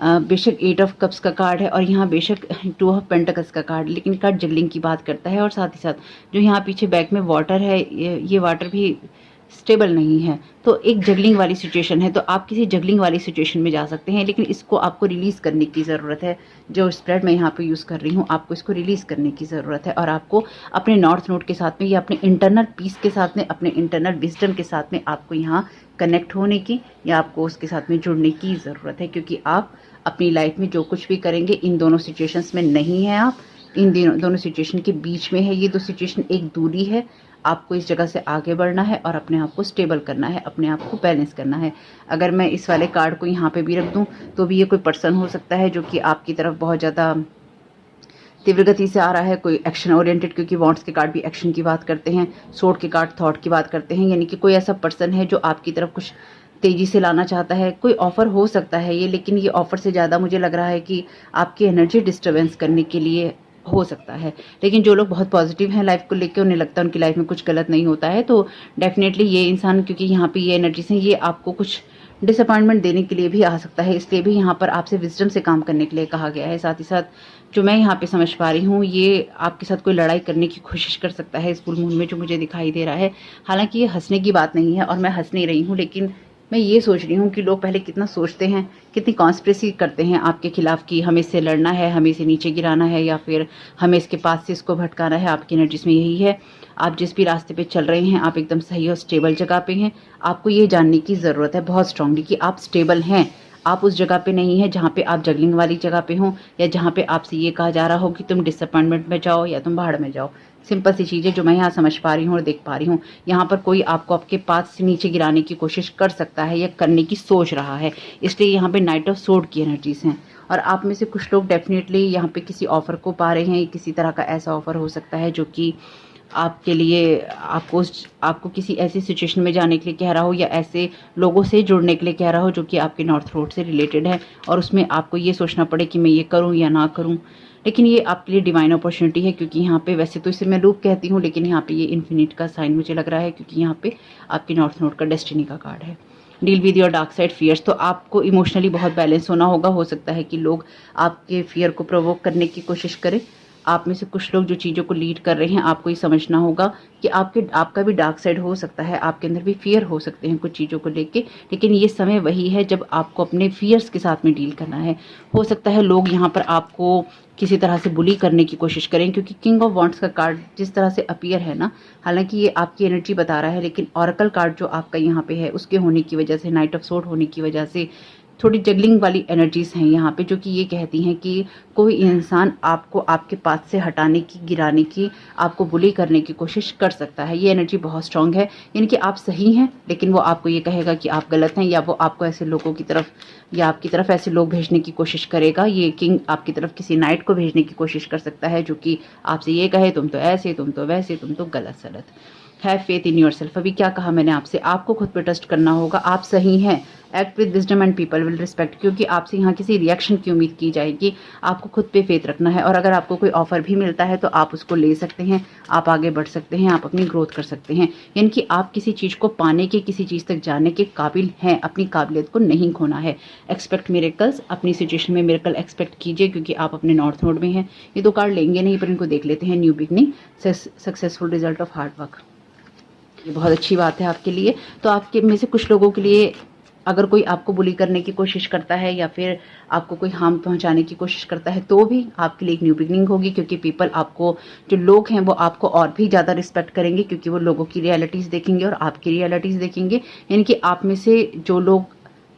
बेशक 8 ऑफ कप्स का कार्ड है और यहाँ बेशक 2 ऑफ पेंटिकल्स का कार्ड, लेकिन कार्ड जगलिंग की बात करता है। और साथ ही साथ जो यहाँ पीछे बैक में वाटर है, ये वाटर भी स्टेबल नहीं है, तो एक जगलिंग वाली सिचुएशन है। तो आप किसी जगलिंग वाली सिचुएशन में जा सकते हैं, लेकिन इसको आपको रिलीज़ करने की ज़रूरत है। जो स्प्रेड मैं यहाँ पे यूज़ कर रही हूँ, आपको इसको रिलीज़ करने की ज़रूरत है, और आपको अपने नॉर्थ नोड के साथ में या अपने इंटरनल पीस के साथ में, अपने इंटरनल विजडम के साथ में आपको यहाँ कनेक्ट होने की या आपको उसके साथ में जुड़ने की ज़रूरत है। क्योंकि आप अपनी लाइफ में जो कुछ भी करेंगे इन दोनों सिचुएशंस में नहीं है, आप इन दोनों सिचुएशन के बीच में है। ये दो सिचुएशन एक दूरी है। आपको इस जगह से आगे बढ़ना है और अपने आप को स्टेबल करना है, अपने आप को बैलेंस करना है। अगर मैं इस वाले कार्ड को यहाँ पे भी रख दूँ तो भी ये कोई पर्सन हो सकता है जो कि आपकी तरफ बहुत ज़्यादा तीव्र गति से आ रहा है, कोई एक्शन ओरिएंटेड, क्योंकि वॉन्ड्स के कार्ड भी एक्शन की बात करते हैं, सोर्ड के कार्ड थॉट की बात करते हैं। यानी कि कोई ऐसा पर्सन है जो आपकी तरफ कुछ तेज़ी से लाना चाहता है। कोई ऑफ़र हो सकता है ये, लेकिन ये ऑफ़र से ज़्यादा मुझे लग रहा है कि आपकी एनर्जी डिस्टर्बेंस करने के लिए हो सकता है। लेकिन जो लोग बहुत पॉजिटिव हैं लाइफ को लेके, उन्हें लगता है उनकी लाइफ में कुछ गलत नहीं होता है, तो डेफिनेटली ये इंसान, क्योंकि यहाँ पे ये एनर्जीज हैं, ये आपको कुछ डिसअपॉइंटमेंट देने के लिए भी आ सकता है। इसलिए भी यहाँ पर आपसे विजडम से काम करने के लिए कहा गया है। साथ ही साथ जो मैं यहाँ पे समझ पा रही हूँ, ये आपके साथ कोई लड़ाई करने की कोशिश कर सकता है इस फुल मून में, जो मुझे दिखाई दे रहा है। हालांकि ये हंसने की बात नहीं है और मैं हंस नहीं रही हूँ, लेकिन मैं ये सोच रही हूँ कि लोग पहले कितना सोचते हैं, कितनी कॉन्स्पिरेसी करते हैं आपके खिलाफ कि हमें इससे लड़ना है, हमें इसे नीचे गिराना है, या फिर हमें इसके पास से इसको भटकाना है। आपकी एनर्जीज में यही है। आप जिस भी रास्ते पे चल रहे हैं, आप एकदम सही और स्टेबल जगह पे हैं। आपको ये जानने की ज़रूरत है बहुत स्ट्रांगली कि आप स्टेबल हैं। आप उस जगह पे नहीं हैं जहाँ पे आप जगलिंग वाली जगह पे हों, या जहाँ पे आपसे ये कहा जा रहा हो कि तुम डिसअपॉइंटमेंट में जाओ या तुम भाड़ में जाओ। सिंपल सी चीज़ें जो मैं यहाँ समझ पा रही हूँ और देख पा रही हूँ। यहाँ पर कोई आपको आपके पास से नीचे गिराने की कोशिश कर सकता है या करने की सोच रहा है, इसलिए यहाँ पे नाइट ऑफ सोर्ड की एनर्जीज हैं। और आप में से कुछ लोग डेफिनेटली यहाँ पे किसी ऑफ़र को पा रहे हैं। किसी तरह का ऐसा ऑफ़र हो सकता है जो कि आपके लिए आपको किसी ऐसी सिचुएशन में जाने के लिए कह रहा हो, या ऐसे लोगों से जुड़ने के लिए कह रहा हो जो कि आपके नॉर्थ नोड से रिलेटेड है, और उसमें आपको ये सोचना पड़े कि मैं ये करूँ या ना करूँ। लेकिन ये आपके लिए डिवाइन अपॉर्चुनिटी है, क्योंकि यहाँ पे वैसे तो इसे मैं लूप कहती हूँ, लेकिन यहाँ पे ये इन्फिनिट का साइन मुझे लग रहा है, क्योंकि यहाँ पे आपके नॉर्थ नोड का डेस्टिनी का कार्ड है। Deal with your dark side fears. तो आपको इमोशनली बहुत बैलेंस होना होगा। हो सकता है कि लोग आपके फियर को प्रोवोक करने की कोशिश करें। आप में से कुछ लोग जो चीज़ों को लीड कर रहे हैं, आपको ये समझना होगा कि आपका भी डार्क साइड हो सकता है, आपके अंदर भी फियर हो सकते हैं कुछ चीज़ों को लेके। लेकिन ये समय वही है जब आपको अपने फियर्स के साथ में डील करना है। हो सकता है लोग यहाँ पर आपको किसी तरह से बुली करने की कोशिश करें, क्योंकि किंग ऑफ वॉन्ड्स का कार्ड जिस तरह से अपीयर है ना, हालांकि ये आपकी एनर्जी बता रहा है, लेकिन ऑरेकल कार्ड जो आपका यहाँ पे है उसके होने की वजह से, नाइट ऑफ सोर्ड होने की वजह से थोड़ी जगलिंग वाली एनर्जीज हैं यहाँ पे, जो कि ये कहती हैं कि कोई इंसान आपको आपके पास से हटाने की, गिराने की, आपको बुली करने की कोशिश कर सकता है। ये एनर्जी बहुत स्ट्रांग है, यानी कि आप सही हैं लेकिन वो आपको ये कहेगा कि आप गलत हैं, या वो आपको ऐसे लोगों की तरफ या आपकी तरफ ऐसे लोग भेजने की कोशिश करेगा। ये किंग आपकी तरफ किसी नाइट को भेजने की कोशिश कर सकता है जो कि आपसे ये कहे तुम तो ऐसे, तुम तो वैसे, तुम तो गलत सलत। Have faith in yourself. अभी क्या कहा मैंने आपसे, आपको खुद पे ट्रस्ट करना होगा। आप सही हैं। Act with wisdom and people will respect, क्योंकि आपसे यहाँ किसी रिएक्शन की उम्मीद की जाएगी। आपको खुद पे फेथ रखना है, और अगर आपको कोई ऑफर भी मिलता है तो आप उसको ले सकते हैं, आप आगे बढ़ सकते हैं, आप अपनी ग्रोथ कर सकते हैं। यानी कि आप किसी चीज़ को पाने के, किसी चीज़ तक जाने के काबिल हैं। अपनी काबिलियत को नहीं खोना है। एक्सपेक्ट मिरेकल्स, अपनी सिचुएशन में मिरेकल एक्सपेक्ट कीजिए, क्योंकि आप अपने नॉर्थ नोड में हैं। ये दो कार्ड लेंगे नहीं, पर इनको देख लेते हैं। New beginning, successful result of hard work. ये बहुत अच्छी बात है आपके लिए। तो आपके में से कुछ लोगों के लिए, अगर कोई आपको बुली करने की कोशिश करता है या फिर आपको कोई हार्म पहुंचाने की कोशिश करता है, तो भी आपके लिए एक न्यू बिगनिंग होगी, क्योंकि पीपल आपको, जो लोग हैं वो आपको और भी ज़्यादा रिस्पेक्ट करेंगे, क्योंकि वो लोगों की रियलिटीज़ देखेंगे और आपकी रियलिटीज़ देखेंगे। यानी कि आप में से जो लोग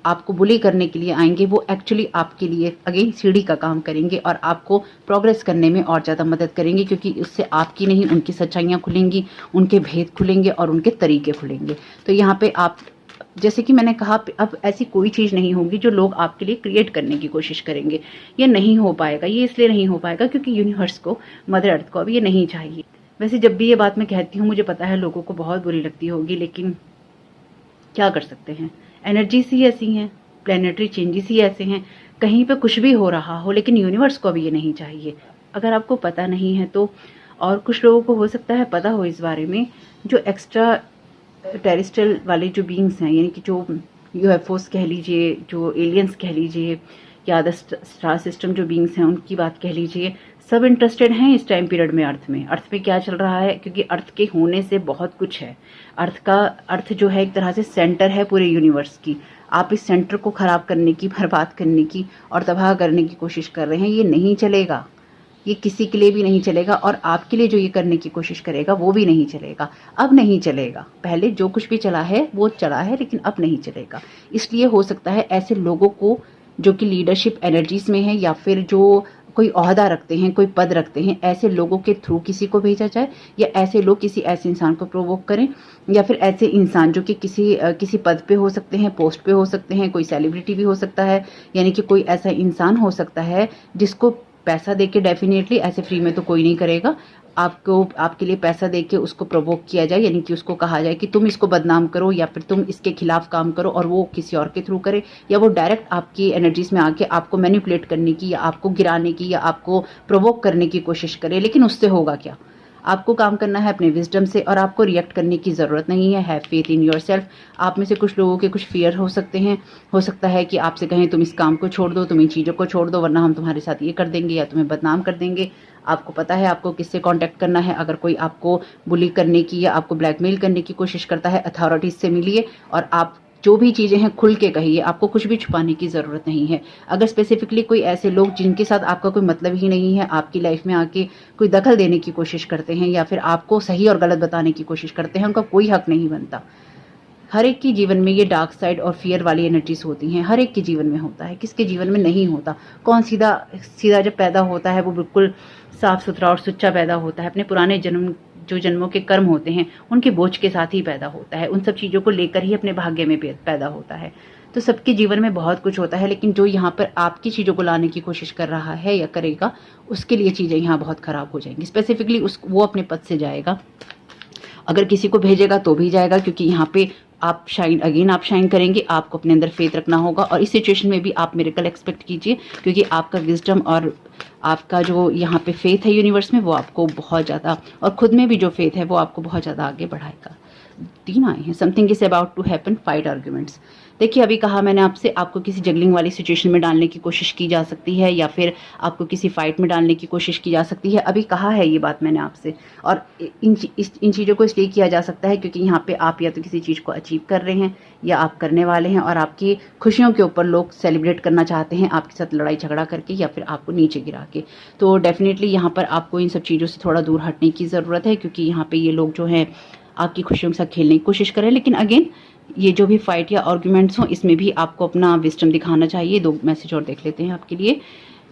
आपको बुली करने के लिए आएंगे, वो एक्चुअली आपके लिए अगेन सीढ़ी का काम करेंगे और आपको प्रोग्रेस करने में और ज़्यादा मदद करेंगे, क्योंकि उससे आपकी नहीं, उनकी सच्चाइयाँ खुलेंगी, उनके भेद खुलेंगे और उनके तरीके खुलेंगे। तो यहाँ पे आप, जैसे कि मैंने कहा, अब ऐसी कोई चीज़ नहीं होगी जो लोग आपके लिए क्रिएट करने की कोशिश करेंगे। ये नहीं हो पाएगा। ये इसलिए नहीं हो पाएगा क्योंकि यूनिवर्स को, मदर अर्थ को अब ये नहीं चाहिए। वैसे जब भी ये बात मैं कहती हूँ, मुझे पता है लोगों को बहुत बुरी लगती होगी, लेकिन क्या कर सकते हैं। एनर्जीज ही ऐसी हैं, प्लानिटरी चेंजेस ही ऐसे हैं। कहीं पे कुछ भी हो रहा हो, लेकिन यूनिवर्स को अब ये नहीं चाहिए। अगर आपको पता नहीं है तो, और कुछ लोगों को हो सकता है पता हो इस बारे में, जो एक्स्ट्रा टेरेस्ट्रियल वाले जो बीइंग्स हैं, यानी कि जो यूएफओस कह लीजिए, जो एलियंस कह लीजिए, या अदर स्टार सिस्टम जो बीइंग्स हैं उनकी बात कह लीजिए, सब इंटरेस्टेड हैं इस टाइम पीरियड में अर्थ में। अर्थ में क्या चल रहा है, क्योंकि अर्थ के होने से बहुत कुछ है। अर्थ जो है एक तरह से सेंटर है पूरे यूनिवर्स की। आप इस सेंटर को खराब करने की, बर्बाद करने की और तबाह करने की कोशिश कर रहे हैं। ये नहीं चलेगा। ये किसी के लिए भी नहीं चलेगा, और आपके लिए जो ये करने की कोशिश करेगा वो भी नहीं चलेगा। अब नहीं चलेगा। पहले जो कुछ भी चला है वो चला है, लेकिन अब नहीं चलेगा। इसलिए हो सकता है ऐसे लोगों को जो कि लीडरशिप एनर्जीज में है, या फिर जो कोई ओहदा रखते हैं, कोई पद रखते हैं, ऐसे लोगों के थ्रू किसी को भेजा जाए, या ऐसे लोग किसी ऐसे इंसान को प्रोवोक करें, या फिर ऐसे इंसान जो कि किसी पद पे हो सकते हैं, पोस्ट पे हो सकते हैं, कोई सेलिब्रिटी भी हो सकता है। यानी कि कोई ऐसा इंसान हो सकता है जिसको पैसा देके, डेफिनेटली ऐसे फ्री में तो कोई नहीं करेगा, आपके लिए पैसा देके उसको प्रोवोक किया जाए, यानी कि उसको कहा जाए कि तुम इसको बदनाम करो, या फिर तुम इसके खिलाफ काम करो, और वो किसी और के थ्रू करे, या वो डायरेक्ट आपकी एनर्जीज में आके आपको मैनिपुलेट करने की, या आपको गिराने की, या आपको प्रोवोक करने की कोशिश करे। लेकिन उससे होगा क्या? आपको काम करना है अपने विजडम से, और आपको रिएक्ट करने की ज़रूरत नहीं है। Have faith in yourself. आप में से कुछ लोगों के कुछ फियर हो सकते हैं। हो सकता है कि आपसे कहें तुम इस काम को छोड़ दो, तुम इन चीज़ों को छोड़ दो, वरना हम तुम्हारे साथ ये कर देंगे या तुम्हें बदनाम कर देंगे। आपको पता है आपको किससे कांटेक्ट करना है। अगर कोई आपको बुली करने की या आपको ब्लैकमेल करने की कोशिश करता है, अथॉरिटीज से मिलिए और आप जो भी चीज़ें हैं खुल के कहिए। आपको कुछ भी छुपाने की ज़रूरत नहीं है। अगर स्पेसिफिकली कोई ऐसे लोग जिनके साथ आपका कोई मतलब ही नहीं है, आपकी लाइफ में आके कोई दखल देने की कोशिश करते हैं, या फिर आपको सही और गलत बताने की कोशिश करते हैं, उनका कोई हक नहीं बनता। हर एक की जीवन में ये डार्क साइड और फियर वाली एनर्जीज होती हैं। हर एक के जीवन में होता है, किसके जीवन में नहीं होता? कौन सीधा जब पैदा होता है वो बिल्कुल साफ सुथरा और सुच्चा पैदा होता है, अपने पुराने जो जन्मों के कर्म होते हैं उनके बोझ के साथ ही पैदा होता है, उन सब चीज़ों को लेकर ही अपने भाग्य में पैदा होता है। तो सबके जीवन में बहुत कुछ होता है, लेकिन जो यहाँ पर आपकी चीज़ों को लाने की कोशिश कर रहा है या करेगा, उसके लिए चीज़ें यहाँ बहुत ख़राब हो जाएंगी। स्पेसिफिकली वो अपने पद से जाएगा, अगर किसी को भेजेगा तो भी जाएगा, क्योंकि यहाँ पे आप शाइन करेंगे। आपको अपने अंदर फेथ रखना होगा और इस सिचुएशन में भी आप मिरेकल एक्सपेक्ट कीजिए, क्योंकि आपका विजडम और आपका जो यहाँ पे फेथ है यूनिवर्स में, वो आपको बहुत ज़्यादा, और खुद में भी जो फेथ है वो आपको बहुत ज़्यादा आगे बढ़ाएगा। 3 आए हैं, something is about to happen, fight arguments. देखिए, अभी कहा मैंने आपसे, आपको किसी जगलिंग वाली सिचुएशन में डालने की कोशिश की जा सकती है या फिर आपको किसी फाइट में डालने की कोशिश की जा सकती है। अभी कहा है ये बात मैंने आपसे, और इन चीज़ों को इसलिए किया जा सकता है क्योंकि यहाँ पे आप या तो किसी चीज़ को अचीव कर रहे हैं या आप करने वाले हैं, और आपकी खुशियों के ऊपर लोग सेलिब्रेट करना चाहते हैं आपके साथ लड़ाई झगड़ा करके या फिर आपको नीचे गिरा के। तो डेफिनेटली यहाँ पर आपको इन सब चीज़ों से थोड़ा दूर हटने की ज़रूरत है, क्योंकि यहाँ पे ये लोग जो हैं आपकी खुशियों के साथ खेलने की कोशिश करें। लेकिन अगेन, ये जो भी फाइट या आर्ग्यूमेंट्स हों, इसमें भी आपको अपना विजडम दिखाना चाहिए। 2 मैसेज और देख लेते हैं आपके लिए।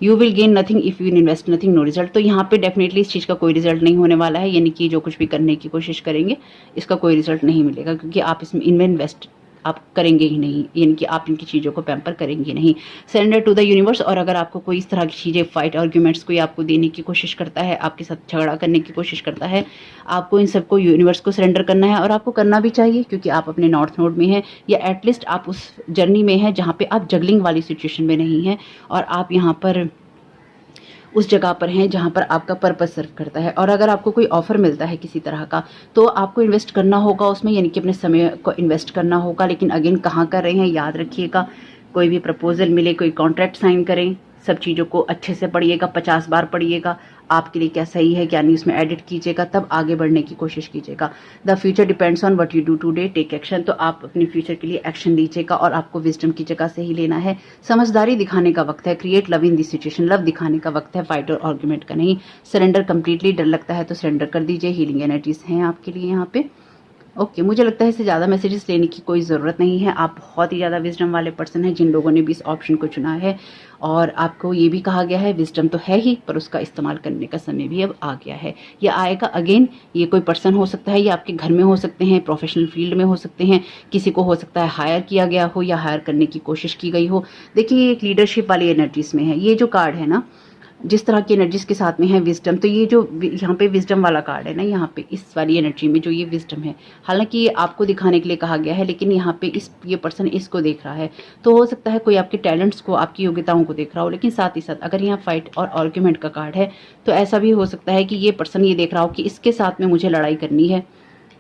You will gain nothing if you invest nothing, no result. तो यहाँ पे डेफिनेटली इस चीज़ का कोई रिजल्ट नहीं होने वाला है, यानी कि जो कुछ भी करने की कोशिश करेंगे इसका कोई रिजल्ट नहीं मिलेगा, क्योंकि आप इसमें इन्वेस्ट आप करेंगे ही नहीं, यानी कि आप इनकी चीज़ों को पैम्पर करेंगे नहीं। Surrender to the universe. और अगर आपको कोई इस तरह की चीज़ें, फाइट आर्ग्यूमेंट्स कोई आपको देने की कोशिश करता है, आपके साथ झगड़ा करने की कोशिश करता है, आपको इन सबको यूनिवर्स को सरेंडर करना है, और आपको करना भी चाहिए, क्योंकि आप अपने नॉर्थ नोड में हैं, या एटलीस्ट आप उस जर्नी में हैं जहाँ पे आप जगलिंग वाली सिचुएशन में नहीं हैं, और आप यहाँ पर उस जगह पर हैं जहाँ पर आपका पर्पस सर्व करता है। और अगर आपको कोई ऑफर मिलता है किसी तरह का, तो आपको इन्वेस्ट करना होगा उसमें, यानी कि अपने समय को इन्वेस्ट करना होगा। लेकिन अगेन, कहाँ कर रहे हैं याद रखिएगा, कोई भी प्रपोजल मिले, कोई कॉन्ट्रैक्ट साइन करें, सब चीज़ों को अच्छे से पढ़िएगा, 50 बार पढ़िएगा, आपके लिए क्या सही है क्या नहीं उसमें एडिट कीजिएगा, तब आगे बढ़ने की कोशिश कीजिएगा। The future depends on what you do today, take action. तो आप अपने फ्यूचर के लिए एक्शन लीजिएगा, और आपको विजडम की जगह से ही लेना है। समझदारी दिखाने का वक्त है, create love in this situation, love दिखाने का वक्त है, फाइट और आर्ग्यूमेंट का नहीं। सरेंडर कंप्लीटली, डर लगता है तो सरेंडर कर दीजिए, हीलिंग एनर्जीज हैं आपके लिए यहाँ पे। ओके, मुझे लगता है इससे ज़्यादा मैसेजेस लेने की कोई ज़रूरत नहीं है। आप बहुत ही ज़्यादा विजडम वाले पर्सन हैं जिन लोगों ने भी इस ऑप्शन को चुना है, और आपको ये भी कहा गया है विजडम तो है ही, पर उसका इस्तेमाल करने का समय भी अब आ गया है, या आएगा। अगेन, ये कोई पर्सन हो सकता है, ये आपके घर में हो सकते हैं, प्रोफेशनल फील्ड में हो सकते हैं, किसी को हो सकता है हायर किया गया हो या हायर करने की कोशिश की गई हो। देखिए, ये एक लीडरशिप वाली एनर्जीज में है। ये जो कार्ड है ना, जिस तरह की एनर्जीज के साथ में है विजडम, तो ये जो यहाँ पे विजडम वाला कार्ड है ना, यहाँ पे इस वाली एनर्जी में जो ये विजडम है, हालांकि ये आपको दिखाने के लिए कहा गया है, लेकिन यहाँ पे ये पर्सन इसको देख रहा है। तो हो सकता है कोई आपके टैलेंट्स को, आपकी योग्यताओं को देख रहा हो, लेकिन साथ ही साथ अगर यहाँ फाइट और आर्ग्यूमेंट का कार्ड है, तो ऐसा भी हो सकता है कि ये पर्सन ये देख रहा हो कि इसके साथ में मुझे लड़ाई करनी है,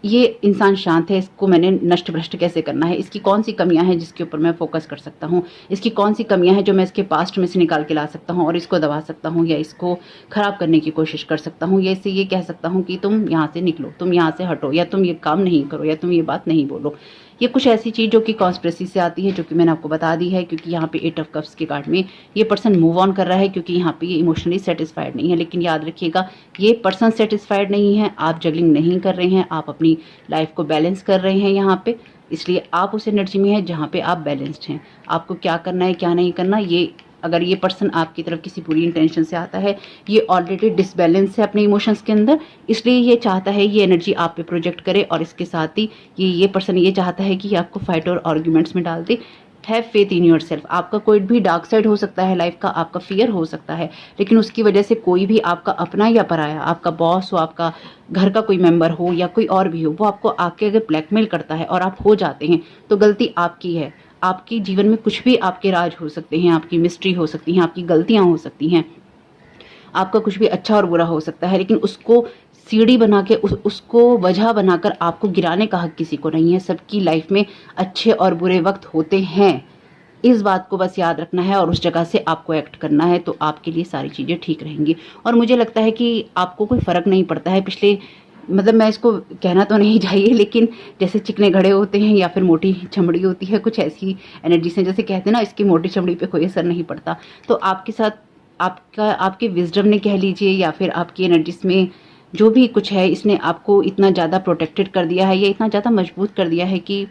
ये इंसान शांत है, इसको मैंने नष्ट भ्रष्ट कैसे करना है, इसकी कौन सी कमियां हैं जिसके ऊपर मैं फोकस कर सकता हूँ, इसकी कौन सी कमियां हैं जो मैं इसके पास्ट में से निकाल के ला सकता हूँ और इसको दबा सकता हूँ या इसको खराब करने की कोशिश कर सकता हूँ, या इससे ये कह सकता हूँ कि तुम यहाँ से निकलो, तुम यहाँ से हटो, या तुम ये काम नहीं करो, या तुम ये बात नहीं बोलो। ये कुछ ऐसी चीज़ जो कि कॉन्स्पिरेसी से आती है, जो कि मैंने आपको बता दी है, क्योंकि यहाँ पे 8 ऑफ कप्स के कार्ड में ये पर्सन मूव ऑन कर रहा है, क्योंकि यहाँ पे ये इमोशनली सेटिस्फाइड नहीं है। लेकिन याद रखिएगा, ये पर्सन सेटिस्फाइड नहीं है, आप जगलिंग नहीं कर रहे हैं, आप अपनी लाइफ को बैलेंस कर रहे हैं यहाँ पे, इसलिए आप उस एनर्जी में हैं जहाँ पे आप बैलेंस्ड हैं। आपको क्या करना है क्या नहीं करना, ये अगर ये पर्सन आपकी तरफ किसी बुरी इंटेंशन से आता है, ये ऑलरेडी डिसबैलेंस है अपने इमोशंस के अंदर, इसलिए ये चाहता है ये एनर्जी आप पे प्रोजेक्ट करे, और इसके साथ ही ये पर्सन ये चाहता है कि आपको फाइट और आर्ग्यूमेंट्स में डाल दे। Have faith in yourself. आपका कोई भी डार्क साइड हो सकता है लाइफ का, आपका फियर हो सकता है, लेकिन उसकी वजह से कोई भी आपका अपना या पराया, आपका बॉस हो, आपका घर का कोई मेंबर हो या कोई और भी हो, वो आपको आके अगर ब्लैकमेल करता है और आप हो जाते हैं, तो गलती आपकी है। आपके जीवन में कुछ भी आपके राज हो सकते हैं, आपकी मिस्ट्री हो सकती हैं, आपकी गलतियां हो सकती हैं, आपका कुछ भी अच्छा और बुरा हो सकता है, लेकिन उसको सीढ़ी बना के उसको वजह बनाकर आपको गिराने का हक किसी को नहीं है। सबकी लाइफ में अच्छे और बुरे वक्त होते हैं, इस बात को बस याद रखना है और उस जगह से आपको एक्ट करना है, तो आपके लिए सारी चीज़ें ठीक रहेंगी। और मुझे लगता है कि आपको कोई फ़र्क नहीं पड़ता है पिछले, मतलब मैं इसको कहना तो नहीं चाहिए, लेकिन जैसे चिकने घड़े होते हैं या फिर मोटी चमड़ी होती है, कुछ ऐसी एनर्जी से, जैसे कहते हैं ना, इसकी मोटी चमड़ी पे कोई असर नहीं पड़ता। तो आपके साथ आपके विजडम ने कह लीजिए, या फिर आपकी एनर्जीज में जो भी कुछ है, इसने आपको इतना ज़्यादा प्रोटेक्टेड कर दिया है, या इतना ज़्यादा मजबूत कर दिया है कि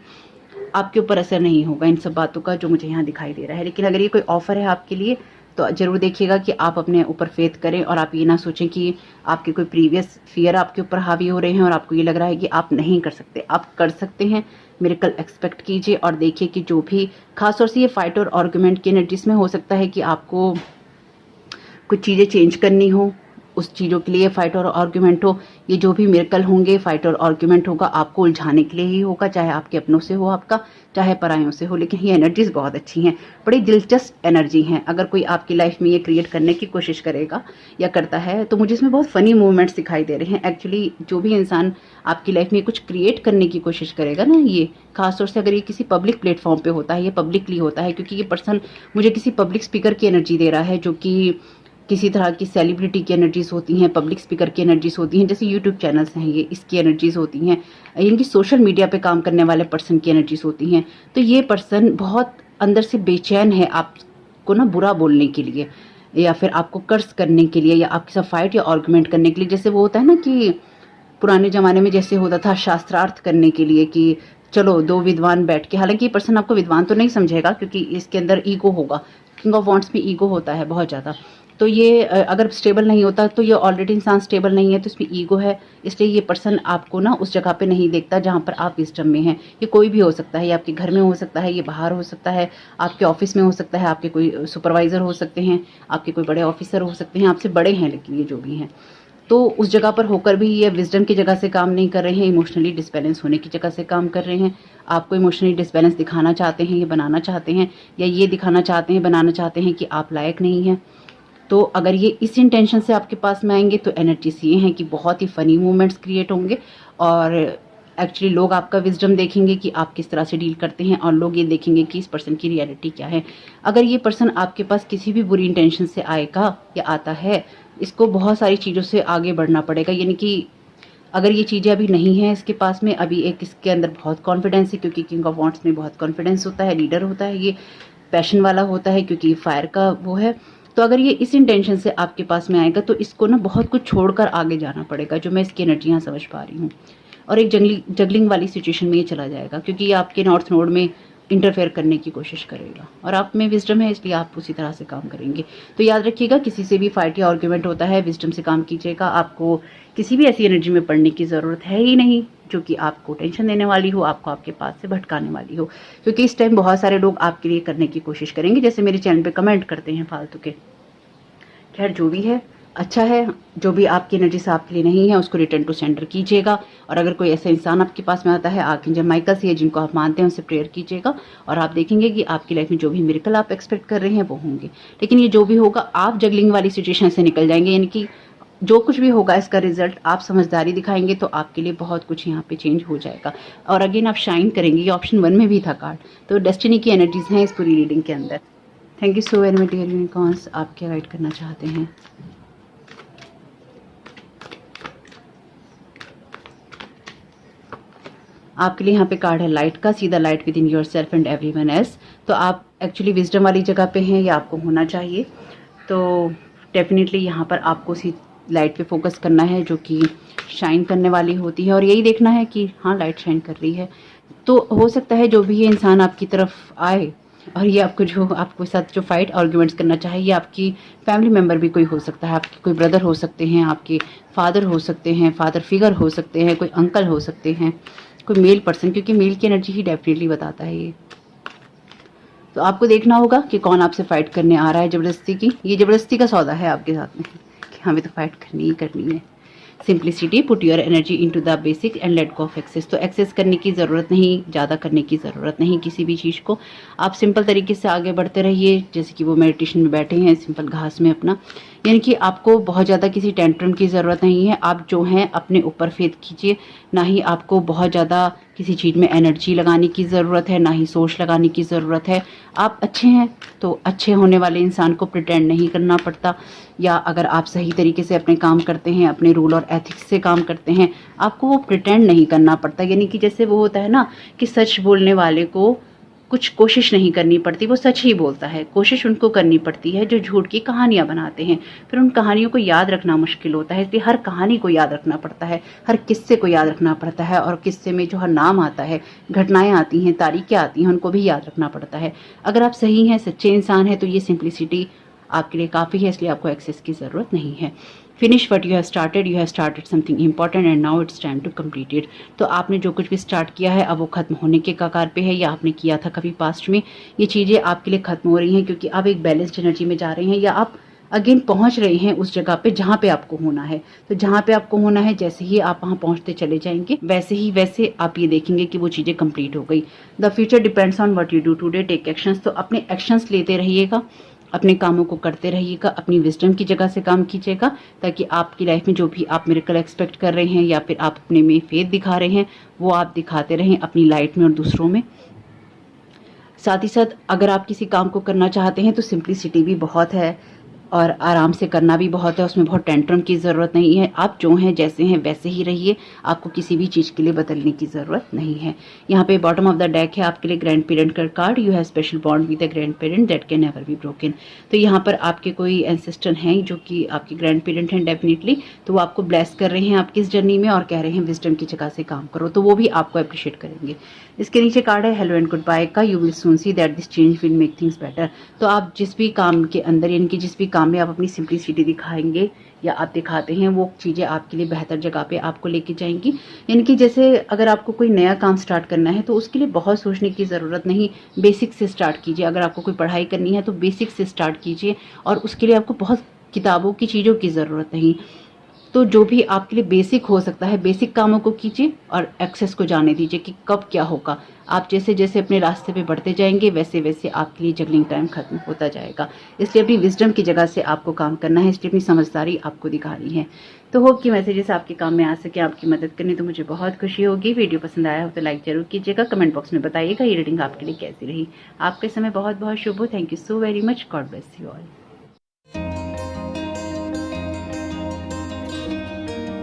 आपके ऊपर असर नहीं होगा इन सब बातों का जो मुझे यहाँ दिखाई दे रहा है। लेकिन अगर ये कोई ऑफर है आपके लिए, तो ज़रूर देखिएगा कि आप अपने ऊपर फेथ करें और आप ये ना सोचें कि आपके कोई प्रीवियस फियर आपके ऊपर हावी हो रहे हैं और आपको ये लग रहा है कि आप नहीं कर सकते। आप कर सकते हैं, मिरेकल एक्सपेक्ट कीजिए और देखिए कि जो भी खास तौर से ये फाइट और आर्गुमेंट की एनर्जीज में हो सकता है कि आपको कुछ चीज़ें चेंज करनी हो, उस चीज़ों के लिए फाइट और आर्गुमेंट हो। ये जो भी मिरेकल होंगे, फाइट और आर्गुमेंट होगा, आपको उलझाने के लिए ही होगा, चाहे आपके अपनों से हो आपका, चाहे परायों से हो। लेकिन ये एनर्जीज बहुत अच्छी हैं, बड़ी दिलचस्प एनर्जी हैं। अगर कोई आपकी लाइफ में ये क्रिएट करने की कोशिश करेगा या करता है तो मुझे इसमें बहुत फ़नी मूवमेंट्स दिखाई दे रहे हैं। एक्चुअली जो भी इंसान आपकी लाइफ में कुछ क्रिएट करने की कोशिश करेगा ना, ये खासतौर से अगर ये किसी पब्लिक प्लेटफॉर्म पे होता है, ये पब्लिकली होता है, क्योंकि ये पर्सन मुझे किसी पब्लिक स्पीकर की एनर्जी दे रहा है, जो कि किसी तरह की सेलिब्रिटी की एनर्जीज होती हैं, पब्लिक स्पीकर की एनर्जीज होती हैं, जैसे यूट्यूब चैनल्स हैं, ये इसकी एनर्जीज होती हैं, इनकी सोशल मीडिया पे काम करने वाले पर्सन की एनर्जीज होती हैं। तो ये पर्सन बहुत अंदर से बेचैन है आपको ना बुरा बोलने के लिए, या फिर आपको कर्ज करने के लिए, या आपके साथ फाइट या आर्गुमेंट करने के लिए। जैसे वो होता है ना कि पुराने ज़माने में जैसे होता था शास्त्रार्थ करने के लिए, कि चलो दो विद्वान बैठ के, हालांकि ये पर्सन आपको विद्वान तो नहीं समझेगा क्योंकि इसके अंदर ईगो होगा, किंग ऑफ वॉन्ड्स में ईगो होता है बहुत ज़्यादा। तो ये अगर स्टेबल नहीं होता तो ये ऑलरेडी इंसान स्टेबल नहीं है, तो इसमें ईगो है, इसलिए ये पर्सन आपको ना उस जगह पे नहीं देखता जहाँ पर आप विजडम में हैं। ये कोई भी हो सकता है, ये आपके घर में हो सकता है, ये बाहर हो सकता है, आपके ऑफिस में हो सकता है, आपके कोई सुपरवाइज़र हो सकते हैं, आपके कोई बड़े ऑफिसर हो सकते हैं, आपसे बड़े हैं, लेकिन ये जो भी हैं तो उस जगह पर होकर भी ये विजडम की जगह से काम नहीं कर रहे हैं, इमोशनली डिसबैलेंस होने की जगह से काम कर रहे हैं। आपको इमोशनली डिसबैलेंस दिखाना चाहते हैं, ये बनाना चाहते हैं, या ये दिखाना चाहते हैं, बनाना चाहते हैं कि आप लायक नहीं हैं। तो अगर ये इस इंटेंशन से आपके पास में आएंगे तो एनर्जीज ये हैं कि बहुत ही फ़नी मोमेंट्स क्रिएट होंगे, और एक्चुअली लोग आपका विजडम देखेंगे कि आप किस तरह से डील करते हैं, और लोग ये देखेंगे कि इस पर्सन की रियलिटी क्या है। अगर ये पर्सन आपके पास किसी भी बुरी इंटेंशन से आएगा या आता है, इसको बहुत सारी चीज़ों से आगे बढ़ना पड़ेगा। यानी कि अगर ये चीज़ें अभी नहीं हैं इसके पास में, अभी एक इसके अंदर बहुत कॉन्फिडेंस है, क्योंकि किंग ऑफ वॉन्ड्स में बहुत कॉन्फिडेंस होता है, लीडर होता है, ये पैशन वाला होता है क्योंकि फायर का वो है। तो अगर ये इस इंटेंशन से आपके पास में आएगा तो इसको ना बहुत कुछ छोड़कर आगे जाना पड़ेगा, जो मैं इसकी एनर्जी यहाँ समझ पा रही हूँ। और एक जगलिंग वाली सिचुएशन में ये चला जाएगा, क्योंकि ये आपके नॉर्थ नोड में इंटरफेयर करने की कोशिश करेगा, और आप में विजडम है इसलिए आप उसी तरह से काम करेंगे। तो याद रखिएगा, किसी से भी फाइट या आर्ग्यूमेंट होता है, विजडम से काम कीजिएगा। आपको किसी भी ऐसी एनर्जी में पड़ने की ज़रूरत है ही नहीं जो कि आपको टेंशन देने वाली हो, आपको आपके पास से भटकाने वाली हो, क्योंकि इस टाइम बहुत सारे लोग आपके लिए करने की कोशिश करेंगे, जैसे मेरे चैनल पे कमेंट करते हैं फालतू के। खैर जो भी है अच्छा है, जो भी आपकी एनर्जी से आपके लिए नहीं है उसको रिटर्न टू सेंटर कीजिएगा। और अगर कोई ऐसा इंसान आपके पास में आता है आर्कएंजल माइकल से, जिनको आप मानते हैं, उनसे प्रेयर कीजिएगा, और आप देखेंगे कि आपकी लाइफ में जो भी मिरेकल आप एक्सपेक्ट कर रहे हैं वो होंगे। लेकिन ये जो भी होगा, आप जगलिंग वाली सिचुएशन से निकल जाएंगे, यानी कि जो कुछ भी होगा इसका रिजल्ट आप समझदारी दिखाएंगे तो आपके लिए बहुत कुछ यहाँ पे चेंज हो जाएगा, और अगेन आप शाइन करेंगे। ये ऑप्शन 1 में भी था कार्ड, तो डेस्टिनी की एनर्जीज हैं इस पूरी रीडिंग के अंदर। Thank you so very much dear unicorns. आप क्या गाइड करना चाहते हैं? आपके लिए यहाँ पे कार्ड है लाइट का, see the light with in your self and everyone else. तो आप एक्चुअली विजडम वाली जगह पे हैं, या आपको होना चाहिए। तो डेफिनेटली यहाँ पर आपको उसी लाइट पे फोकस करना है जो कि शाइन करने वाली होती है, और यही देखना है कि हाँ लाइट शाइन कर रही है। तो हो सकता है जो भी ये इंसान आपकी तरफ आए और ये आपके साथ जो फाइट आर्ग्यूमेंट्स करना चाहे, ये आपकी फैमिली मेम्बर भी कोई हो सकता है, आपके कोई ब्रदर हो सकते हैं, आपके फादर हो सकते हैं, फादर फिगर हो सकते हैं, कोई अंकल हो सकते हैं, कोई मेल पर्सन, क्योंकि मेल की एनर्जी ही डेफिनेटली बताता है ये। तो आपको देखना होगा कि कौन आपसे फाइट करने आ रहा है जबरदस्ती की। ये जबरदस्ती का सौदा है आपके साथ में कि हमें तो फाइट करनी ही करनी है। Simplicity, put your energy into the basic and let go of excess. तो एक्सेस करने की ज़रूरत नहीं, ज़्यादा करने की ज़रूरत नहीं किसी भी चीज़ को। आप सिंपल तरीके से आगे बढ़ते रहिए, जैसे कि वो मेडिटेशन में बैठे हैं सिंपल घास में अपना। यानी कि आपको बहुत ज़्यादा किसी टेंट्रम की ज़रूरत नहीं है। आप जो हैं अपने ऊपर फेथ कीजिए, ना ही आपको बहुत ज़्यादा किसी चीज़ में एनर्जी लगाने की ज़रूरत है, ना ही सोच लगाने की ज़रूरत है। आप अच्छे हैं तो अच्छे होने वाले इंसान को प्रिटेंड नहीं करना पड़ता, या अगर आप सही तरीके से अपने काम करते हैं, अपने रूल और एथिक्स से काम करते हैं, आपको वो प्रिटेंड नहीं करना पड़ता। यानी कि जैसे वो होता है ना कि सच बोलने वाले को कुछ कोशिश नहीं करनी पड़ती, वो सच ही बोलता है। कोशिश उनको करनी पड़ती है जो झूठ की कहानियां बनाते हैं, फिर उन कहानियों को याद रखना मुश्किल होता है। इसलिए हर कहानी को याद रखना पड़ता है, हर किस्से को याद रखना पड़ता है, और किस्से में जो हर नाम आता है, घटनाएं आती हैं, तारीखें आती हैं, उनको भी याद रखना पड़ता है। अगर आप सही हैं, सच्चे इंसान हैं, तो ये सिंप्लिसिटी आपके लिए काफ़ी है, इसलिए आपको एक्सेस की ज़रूरत नहीं है। Finish what you have started something important and now it's time to complete it. तो आपने जो कुछ भी स्टार्ट किया है अब वो खत्म होने के कगार पे है, या आपने किया था कभी पास्ट में, ये चीज़ें आपके लिए खत्म हो रही हैं, क्योंकि आप एक बैलेंस्ड एनर्जी में जा रहे हैं, या आप अगेन पहुंच रहे हैं उस जगह पे जहां पे आपको होना है। तो जहां पे आपको होना है, जैसे ही आप वहां पहुंचते चले जाएंगे, वैसे आप ये देखेंगे कि वो चीज़ें कंप्लीट हो गई। The future depends on what you do today, take actions. तो अपने एक्शंस लेते रहिएगा, अपने कामों को करते रहिएगा, अपनी विजडम की जगह से काम कीजिएगा, ताकि आपकी लाइफ में जो भी आप मिरेकल एक्सपेक्ट कर रहे हैं या फिर आप अपने में फेथ दिखा रहे हैं, वो आप दिखाते रहें अपनी लाइफ में और दूसरों में। साथ ही साथ अगर आप किसी काम को करना चाहते हैं तो सिंप्लिसिटी भी बहुत है और आराम से करना भी बहुत है, उसमें बहुत टेंट्रम की ज़रूरत नहीं है। आप जो हैं जैसे हैं वैसे ही रहिए, आपको किसी भी चीज़ के लिए बदलने की ज़रूरत नहीं है। यहाँ पे बॉटम ऑफ द डेक है आपके लिए ग्रैंड पेरेंट का card, you have special bond with the grand parent that can never be broken. तो यहाँ पर आपके कोई एंसेस्टर हैं जो कि आपके ग्रैंड पेरेंट हैं डेफिनेटली, तो वो आपको ब्लेस कर रहे हैं आपकी इस जर्नी में और कह रहे हैं विजडम की जगह से काम करो, तो वो भी आपको अप्रिशिएट करेंगे। इसके नीचे कार्ड है हेलो एंड गुड बाय का, you will soon see that this change will make things better. तो आप जिस भी काम के अंदर, यानी कि जिस भी काम में आप अपनी सिंप्लिसिटी दिखाएंगे या आप दिखाते हैं, वो चीज़ें आपके लिए बेहतर जगह पे आपको लेके जाएंगी। यानी कि जैसे अगर आपको कोई नया काम स्टार्ट करना है तो उसके लिए बहुत सोचने की ज़रूरत नहीं, बेसिक से स्टार्ट कीजिए। अगर आपको कोई पढ़ाई करनी है तो बेसिक से स्टार्ट कीजिए, और उसके लिए आपको बहुत किताबों की चीज़ों की ज़रूरत नहीं। तो जो भी आपके लिए बेसिक हो सकता है, बेसिक कामों को कीजिए और एक्सेस को जाने दीजिए कि कब क्या होगा। आप जैसे जैसे अपने रास्ते पे बढ़ते जाएंगे वैसे वैसे आपके लिए जगलिंग टाइम खत्म होता जाएगा। इसलिए अपनी विजडम की जगह से आपको काम करना है, इसलिए अपनी समझदारी आपको दिखानी है। तो होप कि मैसेजेस आपके काम में आ सके, आपकी मदद करने तो मुझे बहुत खुशी होगी। वीडियो पसंद आया हो तो लाइक जरूर कीजिएगा, कमेंट बॉक्स में बताइएगा ये रीडिंग आपके लिए कैसी रही। आपके समय बहुत बहुत शुभ हो। Thank you so very much. God bless you all.